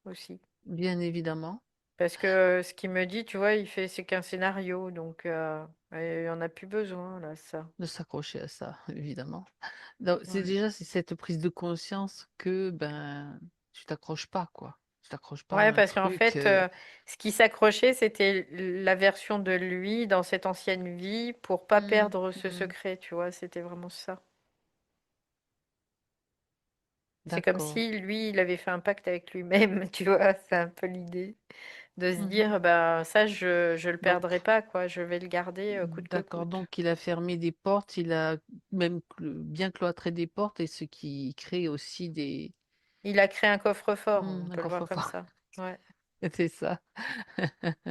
aussi. Bien évidemment, Parce que ce qu'il me dit, tu vois, il fait, c'est qu'un scénario, donc il en a plus besoin, là, ça. de s'accrocher à ça, évidemment. Donc, Ouais. c'est cette prise de conscience que ben tu t'accroches pas, quoi. Tu t'accroches pas à Ouais, un parce qu'en truc. fait, ce qui s'accrochait, c'était la version de lui dans cette ancienne vie pour pas Mhm, perdre ce mhm. secret, tu vois, c'était vraiment ça. C'est comme D'accord. si lui, il avait fait un pacte avec lui-même, tu vois, c'est un peu l'idée de se Mhm. dire, ben ça, je le Donc, perdrai pas, quoi, je vais le garder coûte que d'accord. coûte. Donc, il a fermé des portes, il a même bien cloîtré des portes, et ce qui crée aussi Il a créé un coffre-fort, on un peut le voir comme coffre-fort. ça. Ouais. C'est ça.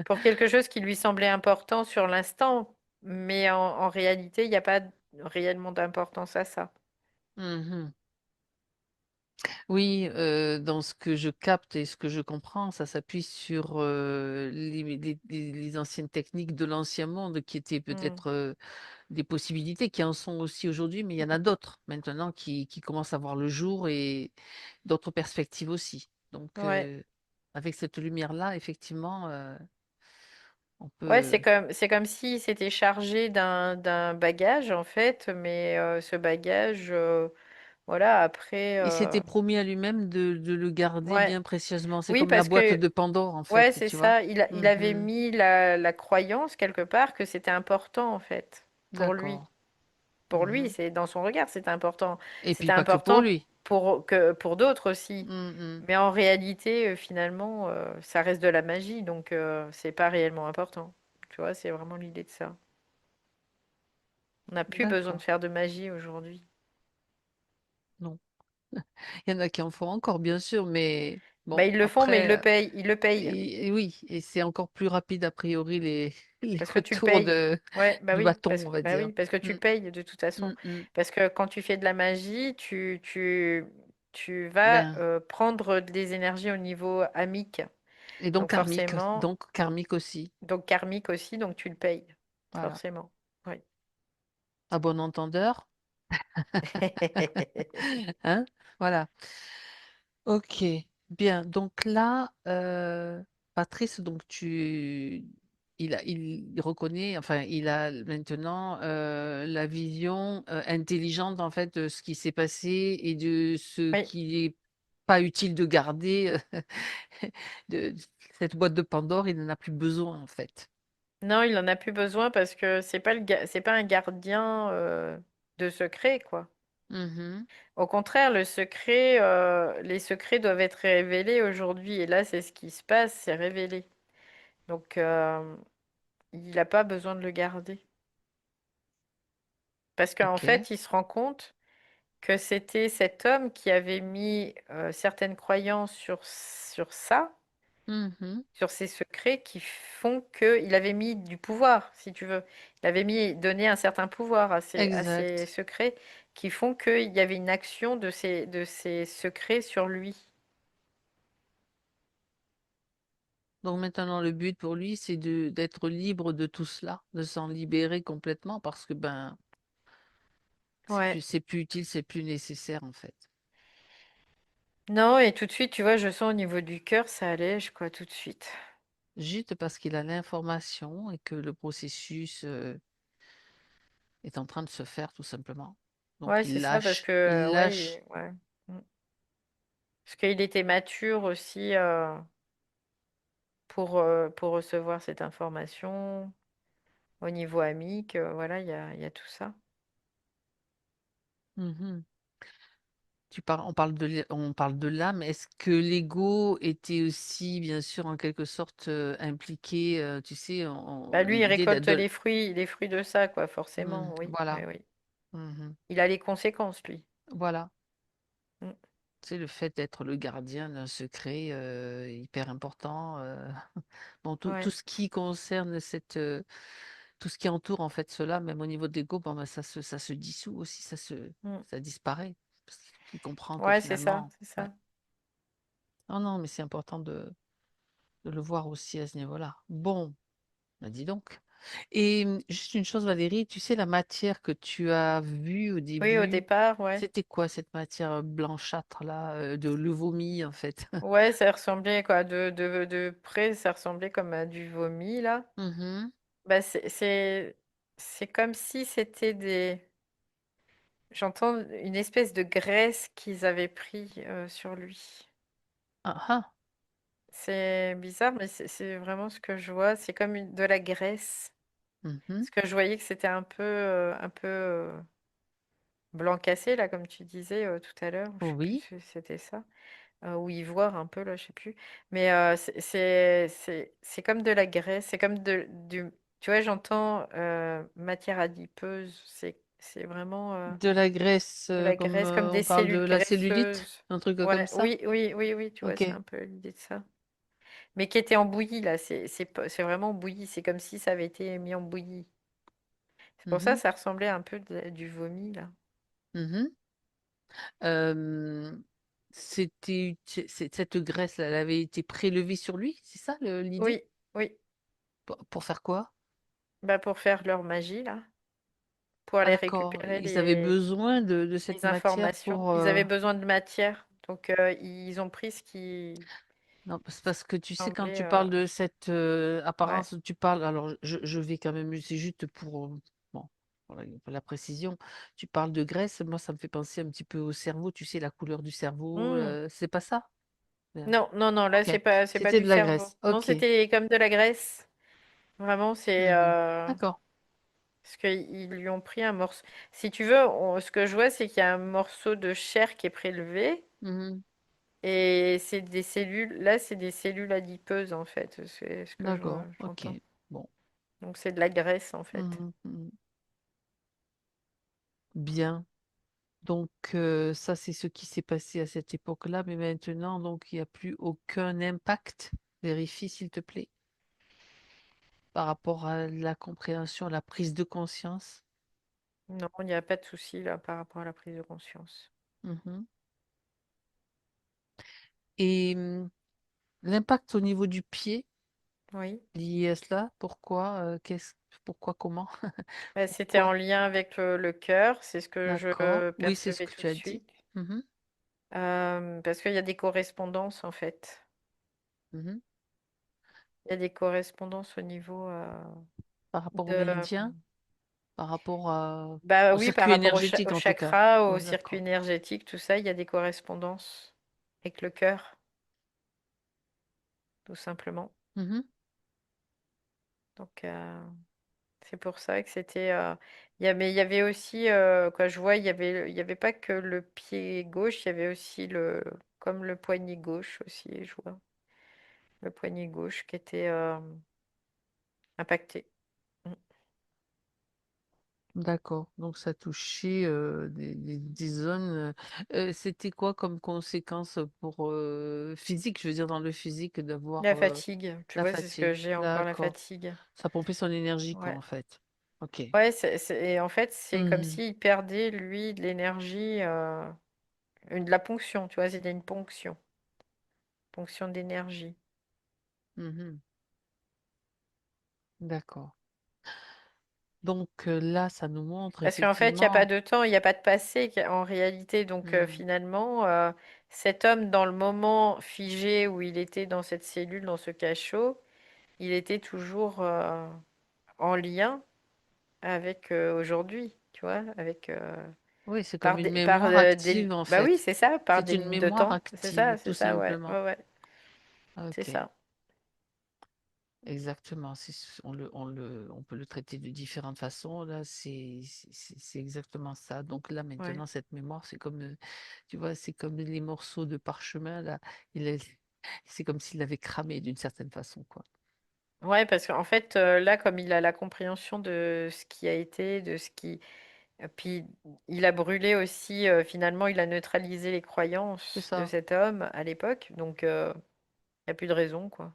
Pour quelque chose qui lui semblait important sur l'instant, mais en réalité, il n'y a pas réellement d'importance à ça. Mhm. Oui, dans ce que je capte et ce que je comprends, ça s'appuie sur, les anciennes techniques de l'ancien monde qui étaient Mm. peut-être, des possibilités qui en sont aussi aujourd'hui, mais il y en a d'autres maintenant qui commencent à voir le jour et d'autres perspectives aussi. Donc, Ouais. avec cette lumière-là, effectivement, on Ouais, peut c'est comme si c'était chargé d'un bagage en fait, mais ce bagage, voilà, après, il s'était promis à lui-même de le garder ouais, bien précieusement. C'est oui, comme la parce boîte que de Pandore, en ouais, fait, c'est tu vois? ça. Il avait Mmh. mis la croyance quelque part que c'était important en fait pour lui. D'accord. Pour lui, Mmh. c'est dans son regard, c'était important. Et puis C'était pas que pour important lui. pour d'autres aussi. Mmh mh. Mais en réalité, finalement, ça reste de la magie, donc c'est pas réellement important. Tu vois, c'est vraiment l'idée de ça. On n'a plus besoin de D'accord. faire de magie aujourd'hui. Non. Il y en a qui en font encore, bien sûr, mais Bah, bon, ils le font, mais ils après, le payent. Ils le payent. et oui, et c'est encore plus rapide a priori les les Parce que tu le retours payes. de Ouais, bah du oui, bâton, on va bah dire. oui, parce que tu Mmh. le payes de toute façon. Mmh mh. Parce que quand tu fais de la magie, tu vas Ben prendre des énergies au niveau amique. et Donc forcément, donc karmique aussi. donc karmique aussi, donc tu le payes. Voilà. Forcément. Oui. À bon entendeur, hein? Voilà. OK, bien. Donc là, Patrice, donc il reconnaît, enfin, il a maintenant, la vision, intelligente, en fait, de ce qui s'est passé et de ce Oui. qui est pas utile de garder, de cette boîte de Pandore, il n'en a plus besoin, en fait. Non, il en a plus besoin parce que c'est pas un gardien de secret, quoi. Mmh. Au contraire, les secrets doivent être révélés aujourd'hui. Et là, c'est ce qui se passe, c'est révélé. Donc, il n'a pas besoin de le garder. Parce qu'en OK. fait, il se rend compte que c'était cet homme qui avait mis certaines croyances sur ça, Mmh. sur ces secrets qui font qu'il avait mis du pouvoir, si tu veux. Il avait donné un certain pouvoir à ces Exact. secrets qui font qu'il y avait une action de ces secrets sur lui. Donc maintenant, le but pour lui, c'est de d'être libre de tout cela, de s'en libérer complètement parce que, ben, Ouais. c'est plus utile, c'est plus nécessaire, en fait. Non, et tout de suite, tu vois, je sens au niveau du cœur, ça allège, quoi, tout de suite. Juste parce qu'il a l'information et que le processus, est en train de se faire tout simplement. Donc Ouais, c'est ça, parce que, il lâche. ouais. Mm. Parce qu'il était mature aussi pour recevoir cette information au niveau amique. Voilà, il y a tout ça. Mmh. On parle de l'âme. Est-ce que l'ego était aussi, bien sûr, en quelque sorte, impliqué, tu sais, en Bah, lui, il l'idée récolte de les fruits de ça, quoi, mmh, forcément, oui, oui, voilà. oui. Mmh. Il a les conséquences, lui. Voilà. Mm. C'est le fait d'être le gardien d'un secret, hyper important, bon, tout Ouais. ce qui concerne tout ce qui entoure, en fait, cela, même au niveau de l'ego, bon, bah, ça se dissout aussi, Mm. ça disparaît. Parce qu'il comprend que Ouais, c'est ça, finalement c'est ouais. ça. Non, non, mais c'est important de le voir aussi à ce niveau-là. Bon, bah, dis donc. Et juste une chose, Valérie, tu sais, la matière que tu as vue au Oui, au début, départ, ouais. c'était quoi cette matière, blanchâtre là, de le vomi, en fait? Ouais, ça ressemblait, quoi, de près, ça ressemblait comme à du vomi, là. Mmh. Bah, c'est comme si c'était des j'entends une espèce de graisse qu'ils avaient pris, sur lui. Ah ah! C'est bizarre, mais c'est vraiment ce que je vois, c'est comme une de la graisse. Mmh. Parce que je voyais que c'était un peu, blanc cassé là, comme tu disais, tout à l'heure, je sais plus Oui, si c'était ça, ou ivoire un peu là, je sais plus. Mais, c'est comme de la graisse, c'est comme de du tu vois, j'entends, matière adipeuse, c'est vraiment, de la graisse, de la comme, graisse, comme des on parle de cellules la cellulite? graisseuses. Un truc, comme Ouais, ça? oui, oui, oui, oui, tu vois, c'est OK. un peu l'idée de ça. Mais qui était en bouillie là, c'est vraiment bouilli, c'est comme si ça avait été mis en bouillie. C'est pour ça, Mmh. ça ressemblait un peu du vomi là. Mmh. cette graisse-là, elle avait été prélevée sur lui, c'est ça l'idée? Oui, oui. Pour faire quoi? Bah, pour faire leur magie, là, pour Ah aller d'accord, récupérer ils avaient besoin de cette les matière informations. pour... Ils avaient besoin de matière, donc ils ont pris ce qui Non, c'est parce que tu sais, quand semblait, tu parles de cette ouais. apparence, tu parles... Alors, je vais quand même... C'est juste pour... bon, voilà, pour la précision. Tu parles de graisse, moi, ça me fait penser un petit peu au cerveau, tu sais, la couleur du cerveau, Mmh. c'est pas ça? Non, non, non, là, Ok, c'est pas c'était du de la cerveau. graisse. Non, Ok. c'était comme de la graisse. Vraiment, c'est Mhm. D'accord. parce qu'ils lui ont pris un morceau. Si tu veux, ce que je vois, c'est qu'il y a un morceau de chair qui est prélevé Mhm. et c'est des cellules. Là, c'est des cellules adipeuses en fait. C'est ce que je vois, D'accord. Ok. j'entends. Bon. Donc c'est de la graisse en fait. Mhm. Mhm. Bien. Donc, ça, c'est ce qui s'est passé à cette époque-là, mais maintenant, donc, il n'y a plus aucun impact. Vérifie, s'il te plaît, par rapport à la compréhension, à la prise de conscience. Non, il n'y a pas de souci là par rapport à la prise de conscience. Mhm. Et l'impact au niveau du pied Oui. lié à cela, pourquoi, pourquoi, comment? Bah, c'était Pourquoi? en lien avec le cœur, c'est ce que D'accord. je Oui, c'est ce percevais que tout tu de as dit. suite. Mhm. Parce qu'il y a des correspondances en fait. Mhm. Il y a des correspondances au niveau Par rapport au de... méridien, par rapport Bah au oui, par circuit rapport énergétique au en tout cas. chakra, au Oui, circuit d'accord. énergétique, tout ça, il y a des correspondances avec le cœur, tout simplement. Mhm. Donc c'est pour ça que c'était... mais il y avait aussi, quand je vois, il y avait pas que le pied gauche, il y avait aussi comme le poignet gauche aussi, je vois. Le poignet gauche qui était impacté. Mm. D'accord. Donc ça touchait des zones. C'était quoi comme conséquence pour physique, je veux dire dans le physique, d'avoir La fatigue, tu la vois, c'est ce que fatigue. j'ai encore, la D'accord. fatigue. Ça pompait son énergie, quoi, Ouais. en fait. Ok. Ouais, et en fait, c'est comme Mhm. s'il perdait, lui, de l'énergie, de la ponction, tu vois, c'était une ponction, ponction d'énergie. Mhm. D'accord. Donc là, ça nous montre Parce qu'en fait, il n'y a pas effectivement. de temps, il n'y a pas de passé en réalité. Donc Mhm. finalement, cet homme, dans le moment figé où il était dans cette cellule, dans ce cachot, il était toujours en lien avec aujourd'hui, tu vois, avec Oui, c'est comme par une par mémoire active, en bah oui, fait. c'est ça, par C'est des une lignes de mémoire temps, active, tout c'est ça, ouais, simplement. ouais, ouais, c'est Ok. ça, Exactement. On peut le traiter de différentes façons. Là, c'est exactement ça. Donc là, ouais. maintenant, cette mémoire, c'est comme, tu vois, c'est comme les morceaux de parchemin. Là, il est- c'est comme s'il l'avait cramé d'une certaine façon, quoi. Ouais, parce qu'en fait, là, comme il a la compréhension de ce qui a été, de ce qui... Puis, il a brûlé aussi, finalement, il a neutralisé les C'est croyances de ça. cet homme à l'époque. Donc, il n'y a plus de raison, quoi.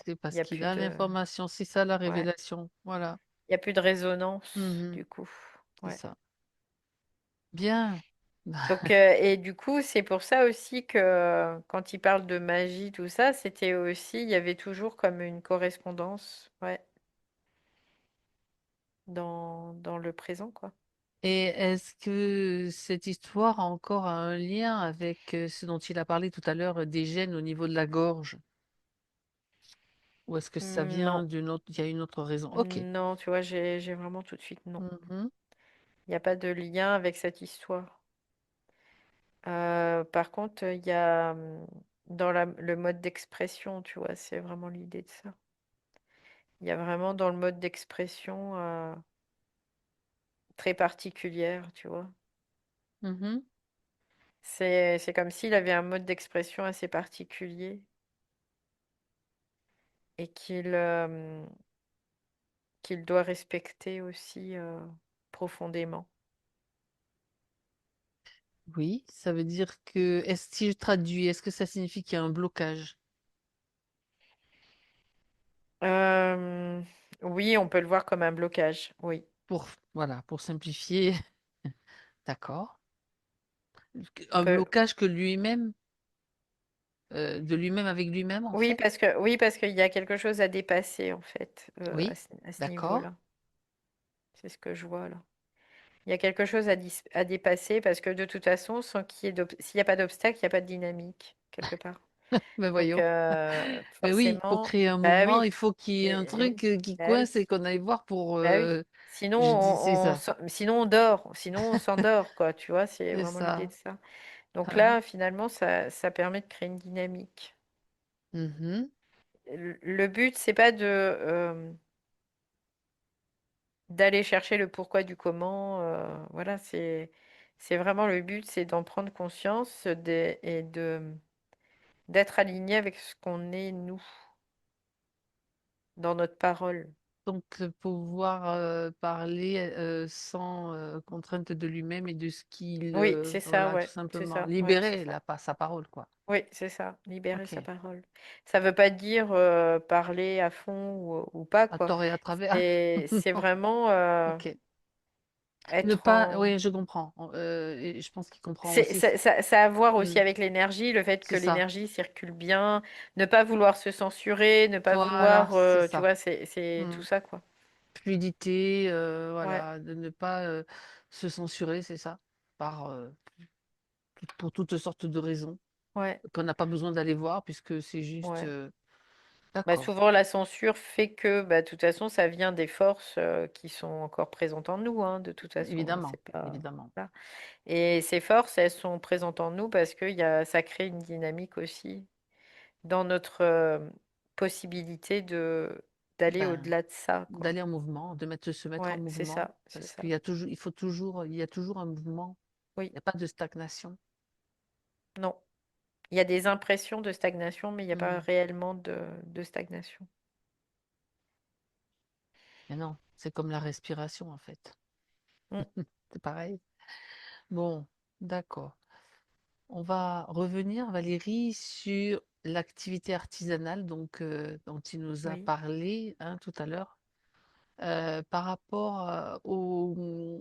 C'est Il n'y parce a qu'il plus a de... l'information. C'est ça la Ouais. révélation. Voilà. Il y a plus de résonance, Mhm. du coup. C'est Ouais. ça. Bien. Donc, et du coup, c'est pour ça aussi que quand il parle de magie, tout ça, c'était aussi, il y avait toujours comme une correspondance, ouais, dans le présent, quoi. Et est-ce que cette histoire a encore un lien avec ce dont il a parlé tout à l'heure, des gènes au niveau de la gorge? Ou est-ce que ça vient Non, d'une autre, il y a une autre raison? Ok. non, tu vois, j'ai vraiment tout de suite non. Mhm. Il n'y a pas de lien avec cette histoire. Par contre, il y a dans le mode d'expression, tu vois, c'est vraiment l'idée de ça. Il y a vraiment dans le mode d'expression très particulière, tu vois. Mhm. C'est comme s'il avait un mode d'expression assez particulier et qu'il doit respecter aussi profondément. Oui, ça veut dire que, si je traduis, est-ce que ça signifie qu'il y a un blocage Euh, oui, on peut le voir comme un blocage, oui. voilà, pour simplifier. D'accord. On Un peut, blocage que lui-même, de lui-même avec lui-même, en fait. oui, parce qu'il y a quelque chose à dépasser, en fait, Oui, à ce d'accord. niveau-là. C'est ce que je vois là. Il y a quelque chose à dépasser parce que de toute façon, s'il n'y a pas d'obstacle, il n'y a pas de dynamique, quelque part. Ben Donc, voyons. Ben oui, il faut forcément, créer un bah mouvement, oui, il faut qu'il y ait un oui, truc qui bah oui, coince et qu'on aille voir pour... bah oui. Sinon, je disais ça, sinon on dort, sinon on s'endort, quoi, tu vois, c'est c'est vraiment l'idée de ça. ça. Donc Hein. là, finalement, ça permet de créer une dynamique. Mhm. Le but, c'est pas d'aller chercher le pourquoi du comment, voilà, c'est vraiment le but, c'est d'en prendre conscience et d'être aligné avec ce qu'on est nous, dans notre parole. Donc, pouvoir parler sans contrainte de lui-même et de ce qu'il... Oui, c'est ça, voilà, tout ouais, c'est simplement. ça, ouais, c'est Libérer ça. sa parole, quoi. Oui, c'est ça, libérer sa Ok. parole. Ça veut pas dire parler à fond ou pas, À quoi. tort et à travers. C'est Non. vraiment Ok. Ne être pas... en... Oui, je comprends. Et je pense qu'il comprend aussi. Ça a à voir aussi Hmm. avec l'énergie, le fait que C'est ça. l'énergie circule bien, ne pas vouloir se censurer, ne pas Voilà, vouloir, c'est tu ça. vois, c'est tout Hmm. ça, quoi. Fluidité, Ouais, voilà, de ne pas se censurer, c'est ça, par, pour toutes sortes de raisons ouais, qu'on n'a pas besoin d'aller voir puisque c'est juste, ouais. Bah, d'accord, souvent, la censure fait que, bah, de toute façon, ça vient des forces qui sont encore présentes en nous, hein, de toute façon, hein, évidemment, c'est pas... évidemment. voilà. Et ces forces, elles sont présentes en nous parce que ça crée une dynamique aussi dans notre possibilité d'aller Ben, au-delà de ça, quoi. d'aller en mouvement, se mettre en Ouais, c'est mouvement, ça, c'est parce ça. qu'il y a toujours, il y a toujours un mouvement, Oui, il n'y a pas de stagnation. non. Il y a des impressions de stagnation, mais il n'y a pas Hmm. réellement de stagnation. Mais non, c'est comme la respiration en fait. Mm, C'est pareil. Bon, d'accord. On va revenir, Valérie, sur l'activité artisanale dont tu nous as oui. parlé hein, tout à l'heure, par rapport aux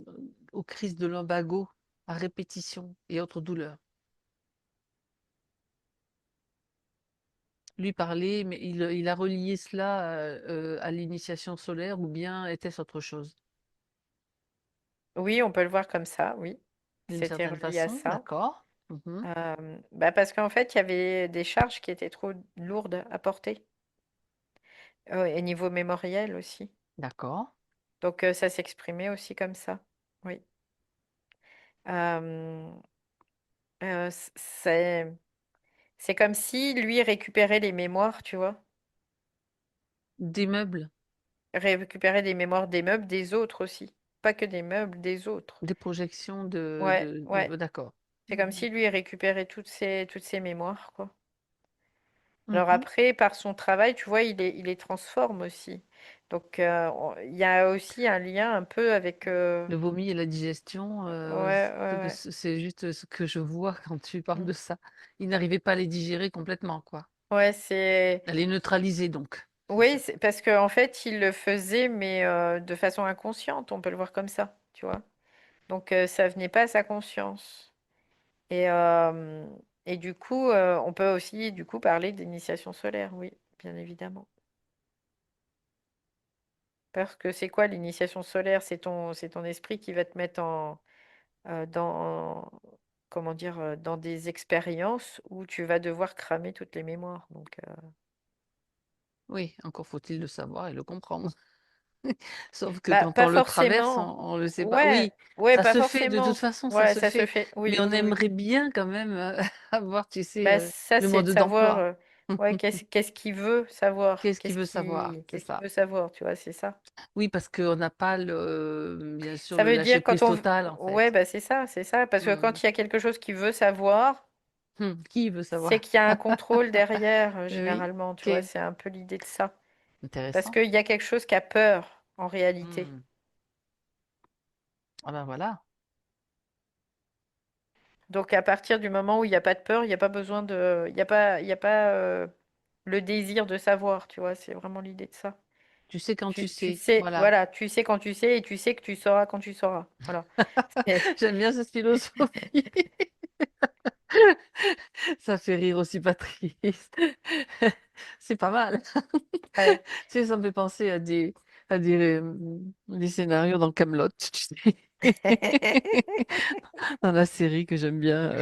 crises de lumbago à répétition et autres douleurs. Lui parlait, mais il a relié cela à l'initiation solaire ou bien était-ce autre chose? Oui, on peut le voir comme ça, oui. D'une C'était certaine relié à façon, ça. d'accord. Mhm. Bah parce qu'en fait, il y avait des charges qui étaient trop lourdes à porter, et niveau mémoriel aussi. D'accord. Donc ça s'exprimait aussi comme ça. Oui. Euh, c'est comme si lui récupérait les mémoires, tu vois. Des meubles, Récupérait des mémoires des meubles des autres aussi. Pas que des meubles, des autres. des projections Ouais, ouais. d'accord. C'est comme Mhm. si lui récupérait toutes ces mémoires, quoi. Alors Mhm. après, par son travail, tu vois, il les transforme aussi. Donc il y a aussi un lien un peu avec... Le vomi et la digestion, ouais, ouais, ouais. c'est juste ce que je vois quand tu parles Mm. de ça. Il n'arrivait pas à les digérer complètement, quoi. Ouais, c'est... À les neutraliser, donc, c'est Oui, ça. c'est parce qu'en fait, il le faisait, mais de façon inconsciente, on peut le voir comme ça, tu vois. Donc ça venait pas à sa conscience. Et, euh, et du coup, on peut aussi du coup parler d'initiation solaire, oui, bien évidemment. Parce que c'est quoi l'initiation solaire? C'est ton esprit qui va te mettre dans, comment dire, dans des expériences où tu vas devoir cramer toutes les mémoires. Donc, Oui, encore faut-il le savoir et le comprendre. Sauf que bah, quand pas on le traverse, forcément. on le sait pas. Ouais, Oui, ouais, ça pas se fait, de toute forcément. façon, ça Ouais, se ça se fait. fait. Mais Oui, on oui, oui. aimerait bien quand même avoir, tu sais, Bah, ça, le c'est de mode savoir, d'emploi. ouais, qu'est-ce qu'il veut savoir? Qu'est-ce qu'il veut savoir? C'est Qu'est-ce qu'il ça. veut savoir, tu vois, c'est ça. Oui, parce qu'on n'a pas bien sûr, Ça le veut dire lâcher-prise total, en ouais, fait. bah, c'est ça. Parce que Hmm. quand il y a quelque chose qu'il veut savoir, Qui veut c'est savoir? qu'il y a un contrôle derrière, Oui, généralement, tu vois, ok, c'est un peu l'idée de ça. Parce intéressant. qu'il y a quelque chose qui a peur, en réalité. Hmm. Ah ben voilà, Donc, à partir du moment où il n'y a pas de peur, il n'y a pas besoin de, il y a pas le désir de savoir, tu vois, c'est vraiment l'idée de ça. tu sais quand tu Tu sais, sais, voilà. voilà, tu sais quand tu sais et tu sais que tu sauras quand tu sauras. Voilà. C'est- J'aime bien cette philosophie. Ça fait rire aussi Patrice. C'est pas mal. Ouais. Tu sais, ça me fait penser des scénarios dans Kaamelott, tu sais? Dans la série que j'aime bien.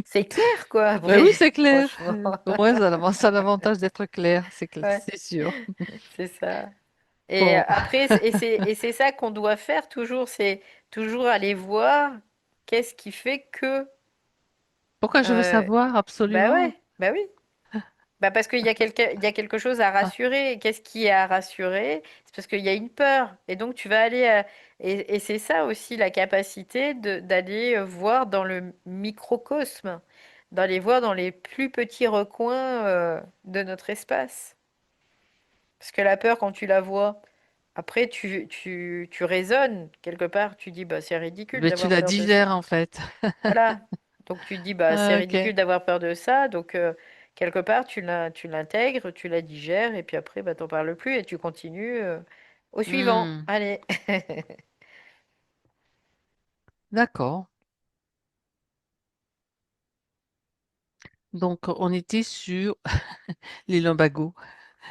C'est clair, quoi, Bah oui, après, c'est clair. franchement. Au moins, ça a l'avantage d'être clair, Ouais, c'est sûr. c'est ça. Et Bon, après, c'est ça qu'on doit faire toujours, c'est toujours aller voir qu'est-ce qui fait que. pourquoi je veux euh, savoir Bah absolument? ouais, bah oui. Bah parce il y a quelque chose à Ah, rassurer. Et qu'est-ce qui est à rassurer? C'est parce qu'il y a une peur. Et donc tu vas aller et c'est ça aussi la capacité d'aller voir dans le microcosme, d'aller voir dans les plus petits recoins de notre espace. Parce que la peur, quand tu la vois, après tu raisonnes quelque part. Tu dis bah c'est ridicule mais tu d'avoir la peur de digères ça. en fait. Voilà. Donc tu te dis, bah, c'est Ah, ok. ridicule d'avoir peur de ça. Donc quelque part, tu l'intègres, tu la digères, et puis après, bah, t'en parles plus et tu continues au suivant. Hmm, Allez. d'accord. Donc, on était sur les lumbagos.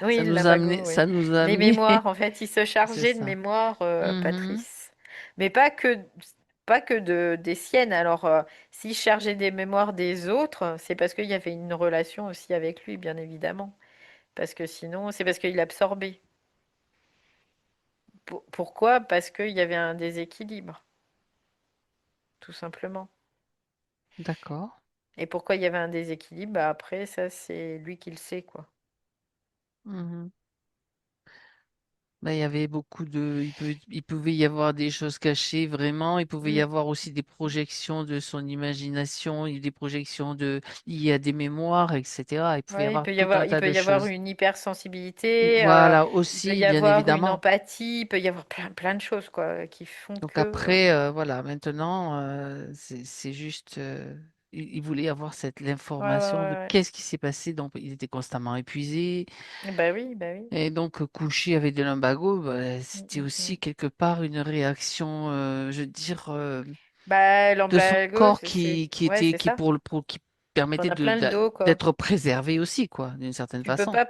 Oui, le limbago, oui. Ça nous a Les amené. mémoires, en fait, il se C'est chargeait de ça. mémoire, Mhm. Patrice. Mais pas que des siennes. Alors, s'il chargeait des mémoires des autres, c'est parce qu'il y avait une relation aussi avec lui, bien évidemment. Parce que sinon, c'est parce qu'il absorbait. Pourquoi? Parce qu'il y avait un déséquilibre, tout simplement. D'accord. Et pourquoi il y avait un déséquilibre? Bah après, ça, c'est lui qui le sait, quoi. Mhm. Ben, il y avait il pouvait y avoir des choses cachées, vraiment. Il pouvait y Mm. avoir aussi des projections de son imagination, des projections liées à des mémoires, etc. Il pouvait y Ouais, avoir tout un il tas peut de y avoir choses. une hypersensibilité, Voilà, il peut aussi, y bien avoir une évidemment. empathie, il peut y avoir plein de choses, quoi, qui font Donc que... après, voilà, maintenant, c'est juste, il voulait avoir Ouais, ouais, l'information de ouais, qu'est-ce qui s'est passé. Donc, il était constamment épuisé. ouais. Bah oui, bah oui. Et donc, coucher avec de lumbago, bah, Mm, c'était mm, mm. aussi quelque part une réaction, je veux dire, Bah, de son l'embago, corps Ouais, c'est ça. qui permettait T'en as plein le dos, quoi. d'être préservé aussi, quoi, d'une certaine façon.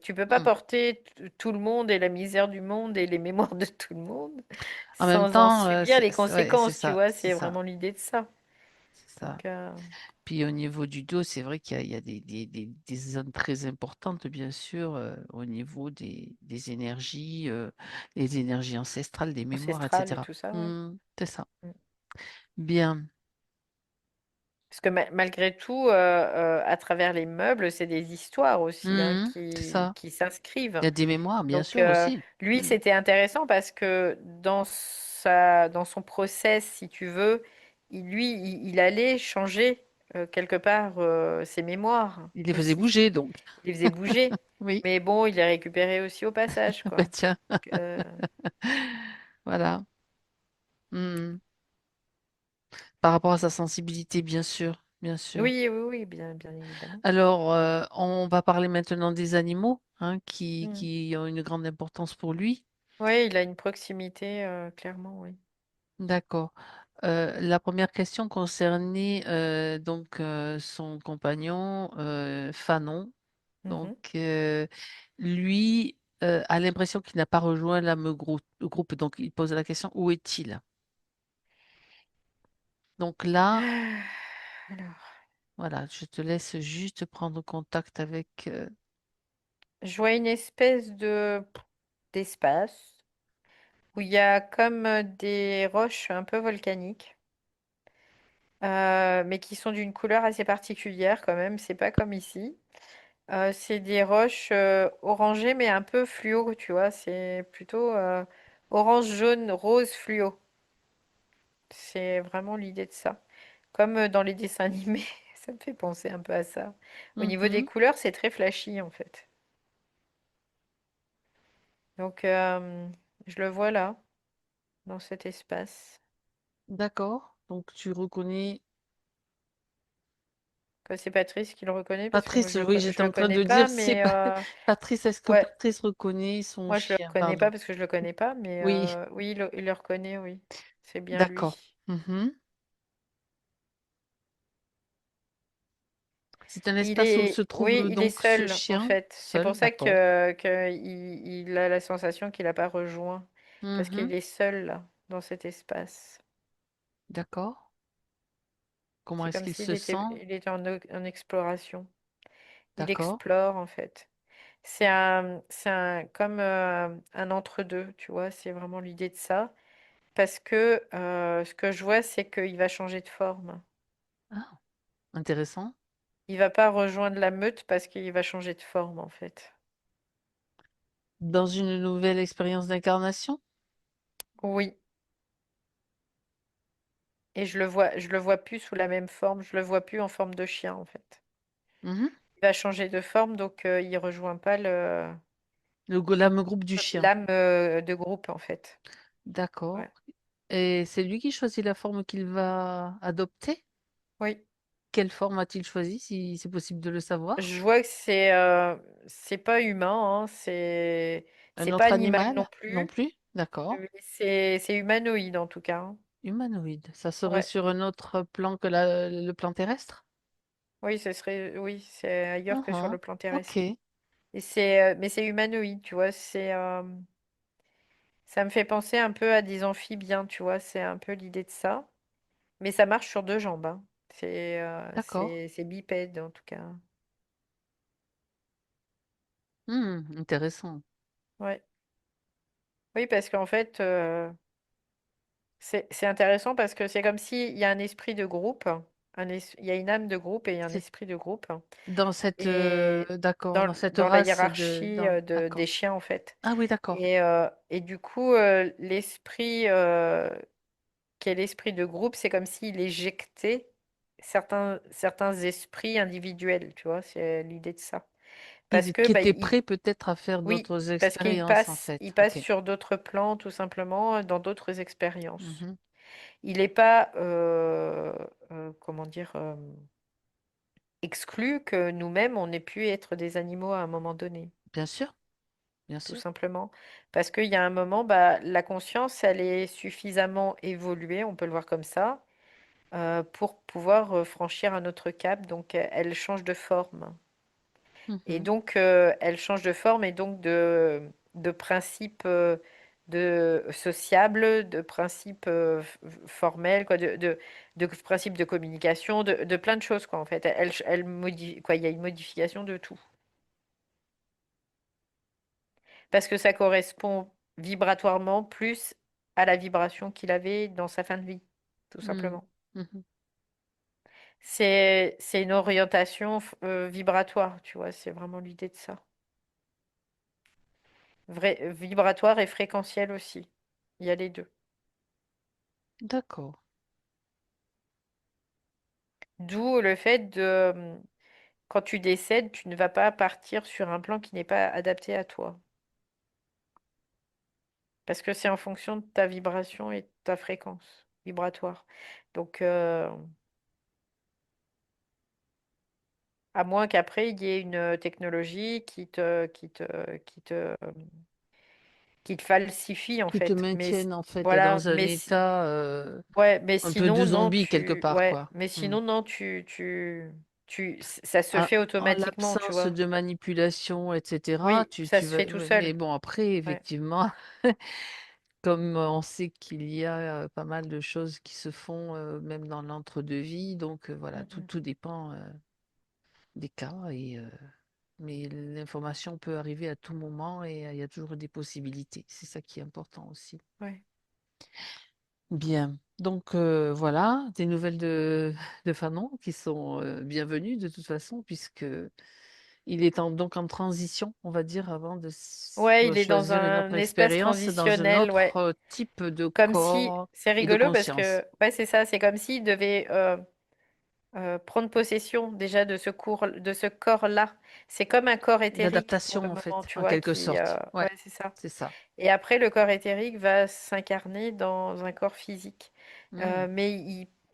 Tu peux pas Hmm. porter tout le monde et la misère du monde et les mémoires de tout le monde En même sans en temps, subir les ouais, conséquences, tu vois, c'est c'est ça, vraiment l'idée de ça. c'est ça. Donc, Puis au niveau du dos, c'est vrai qu'il y a des zones très importantes, bien sûr, au niveau des énergies, les énergies ancestrales, des mémoires, ancestral et etc. tout ça, ouais. Hmm, c'est ça. Mm. Bien. Parce que malgré tout, à travers les meubles, c'est des histoires aussi hein, Hmm, c'est ça. qui s'inscrivent. Il y a des mémoires, bien Donc, sûr, aussi. lui, Hmm. c'était intéressant parce que dans son process, si tu veux, il allait changer quelque part ses mémoires Il les faisait aussi. bouger, donc. Il les faisait bouger. Oui, Mais bon, il les récupérait aussi au passage, bah quoi. tiens, Donc, voilà. Hmm. Par rapport à sa sensibilité, bien sûr, bien sûr. oui, oui, oui, bien évidemment. Alors, on va parler maintenant des animaux, hein, Mm. qui ont une grande importance pour lui. Oui, il a une proximité, clairement, oui. D'accord. La première question concernait donc son compagnon Fanon. Donc Mhm. lui a l'impression qu'il n'a pas rejoint le groupe. Donc il pose la question, où est-il? Donc là, Alors, voilà, je te laisse juste prendre contact avec. je vois une espèce de d'espace où il y a comme des roches un peu volcaniques, mais qui sont d'une couleur assez particulière quand même. C'est pas comme ici. C'est des roches orangées, mais un peu fluo, tu vois. C'est plutôt orange, jaune, rose, fluo. C'est vraiment l'idée de ça. Comme dans les dessins animés, ça me fait penser un peu à ça. Au niveau des Mhm, couleurs, c'est très flashy en fait. Donc, je le vois là, dans cet espace. d'accord. Donc tu reconnais. Que c'est Patrice qui le reconnaît parce que moi Patrice, oui, je j'étais le en train connais de pas, dire, c'est mais pas. Patrice, est-ce que ouais, Patrice reconnaît son moi je le chien? reconnais pas Pardon. parce que je le connais pas, mais Oui, oui, il le reconnaît, oui. C'est bien d'accord. lui. Mhm. C'est un espace où se Oui, trouve il est donc ce seul en chien fait. C'est pour seul, ça d'accord. que il a la sensation qu'il n'a pas rejoint, parce Mhm, qu'il est seul là, dans cet espace. d'accord. Comment C'est est-ce comme qu'il se sent? il était en exploration. Il D'accord. explore en fait. C'est comme un entre-deux, tu vois. C'est vraiment l'idée de ça. Parce que ce que je vois, c'est qu'il va changer de forme. Ah, intéressant. Il va pas rejoindre la meute parce qu'il va changer de forme en fait. Dans une nouvelle expérience d'incarnation? Oui. Et je le vois plus sous la même forme, je le vois plus en forme de chien en fait. Mhm. Il va changer de forme, donc il rejoint pas Le golem groupe du chien. l'âme de groupe en fait. Ouais. D'accord. Et c'est lui qui choisit la forme qu'il va adopter? Oui. Quelle forme a-t-il choisi, si c'est possible de le savoir? Je vois que c'est pas humain, hein, Un c'est pas autre animal non animal? Non plus, plus? D'accord. mais c'est humanoïde en tout cas, hein. Humanoïde. Ça serait Ouais. sur un autre plan que le plan terrestre? Oui, c'est ailleurs que sur Ah, le plan terrestre. ok. Et mais c'est humanoïde, tu vois. Ça me fait penser un peu à des amphibiens, tu vois. C'est un peu l'idée de ça. Mais ça marche sur deux jambes, hein. D'accord. C'est bipède en tout cas. Intéressant. Ouais. Oui, parce qu'en fait, c'est intéressant parce que c'est comme s'il y a un esprit de groupe, il y a une âme de groupe et un C'est esprit de groupe. dans cette, Et d'accord, dans cette dans la race hiérarchie des d'accord. chiens, en fait. Ah oui, d'accord. Et du coup, l'esprit qui est l'esprit de groupe, c'est comme s'il éjectait certains esprits individuels, tu vois, c'est l'idée de ça. Parce que, Qui bah, était prêt peut-être à faire oui, d'autres parce expériences, en il fait. passe Ok. sur d'autres plans, tout simplement, dans d'autres expériences. Mhm. Il n'est pas, comment dire, exclu que nous-mêmes, on ait pu être des animaux à un moment donné, Bien sûr, bien tout sûr. simplement. Parce qu'il y a un moment, bah, la conscience, elle est suffisamment évoluée, on peut le voir comme ça, pour pouvoir franchir un autre cap. Donc, elle change de forme. Et Mhm. donc, elle change de forme et donc de principe de sociable, de principe formel, quoi, de principe de communication, de plein de choses, quoi, en fait. Elle modifie, quoi, il y a une modification de tout. Parce que ça correspond vibratoirement plus à la vibration qu'il avait dans sa fin de vie, tout Mhm. simplement. Mhm. C'est une orientation vibratoire, tu vois, c'est vraiment l'idée de ça. Vibratoire et fréquentiel aussi. Il y a les deux. D'accord. D'où le fait quand tu décèdes, tu ne vas pas partir sur un plan qui n'est pas adapté à toi. Parce que c'est en fonction de ta vibration et de ta fréquence vibratoire. Donc, à moins qu'après, il y ait une technologie qui te falsifie, en Qui te fait. Mais maintiennent, en fait, voilà, dans un état ouais, mais un peu de sinon, non, zombie, quelque part, ouais, quoi. mais Mm. sinon, non, ça se fait En automatiquement, tu l'absence vois. de manipulation, etc., Oui, ça tu se vas. fait tout Mais seul. bon, après, Ouais. effectivement, comme on sait qu'il y a pas mal de choses qui se font, même dans l'entre-deux-vie, donc Mm, voilà, tout, mm. tout dépend des cas. Mais l'information peut arriver à tout moment et il y a toujours des possibilités. C'est ça qui est important aussi. Ouais. Bien. Donc voilà, des nouvelles de Fanon qui sont bienvenues de toute façon, puisque il est donc en transition, on va dire, avant Ouais, de il est dans choisir une autre un espace expérience dans un transitionnel, autre ouais. type de Comme si, corps c'est et de rigolo parce conscience. que, ouais, c'est ça, c'est comme s'il devait prendre possession déjà de ce corps-là. C'est comme un corps éthérique pour le L'adaptation, en moment, fait, tu en vois, quelque sorte. Ouais, ouais, c'est ça. c'est ça. Et après, le corps éthérique va s'incarner dans un corps physique. Hmm, Mais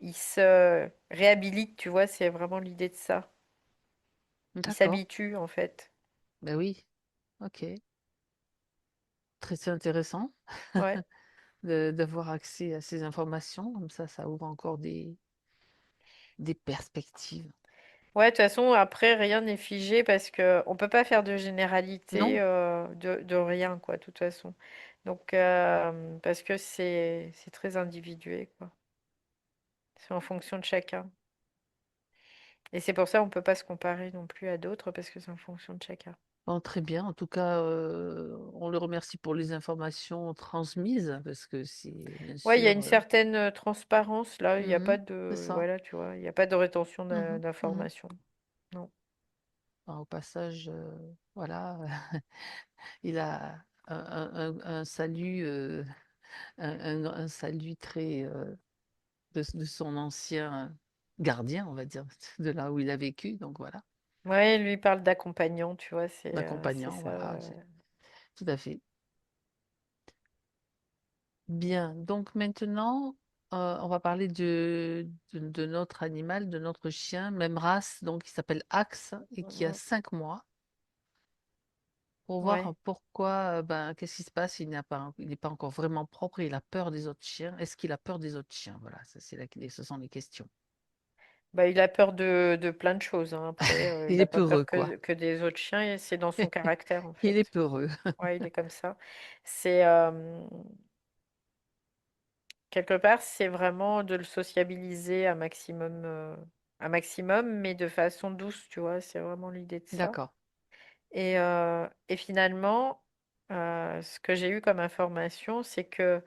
il se réhabilite, tu vois, c'est vraiment l'idée de ça. Il d'accord. s'habitue, en fait. Ben oui, ok. Très intéressant Ouais. d'avoir accès à ces informations. Comme ça ouvre encore des perspectives. Ouais, de toute façon, après, rien n'est figé parce que on peut pas faire de généralité Non? de rien, quoi, de toute façon. Donc, parce que c'est très individué, quoi. C'est en fonction de chacun. Et c'est pour ça on peut pas se comparer non plus à d'autres parce que c'est en fonction de chacun. Bon, très bien. En tout cas, on le remercie pour les informations transmises parce que c'est bien Ouais, il y a sûr, une certaine transparence là. Il n'y a pas c'est de, ça. voilà, tu vois, il n'y a pas de rétention Mmh. Mmh. d'informations. Non. Au passage, voilà, il a un salut, un salut très, de son ancien gardien, on va dire, de là où il a vécu, donc voilà, Ouais, lui parle d'accompagnant, tu vois, c'est d'accompagnant, ça. voilà, c'est tout à fait. Bien, donc maintenant, on va parler de notre animal, de notre chien, même race, donc qui s'appelle Axe et qui a Mm, 5 mois, pour mm. Ouais. voir pourquoi, ben, qu'est-ce qui se passe? Il n'est pas encore vraiment propre et il a peur des autres chiens. Est-ce qu'il a peur des autres chiens? Voilà, ça, ce sont les questions. Bah, il a peur de plein de choses, hein. Après, il Il n'a est pas peureux, peur quoi. que des autres chiens, et c'est dans son caractère en Il est fait. peureux. Ouais, il est comme ça. C'est quelque part, c'est vraiment de le sociabiliser un maximum, mais de façon douce, tu vois. C'est vraiment l'idée de ça. D'accord. Et finalement, ce que j'ai eu comme information, c'est que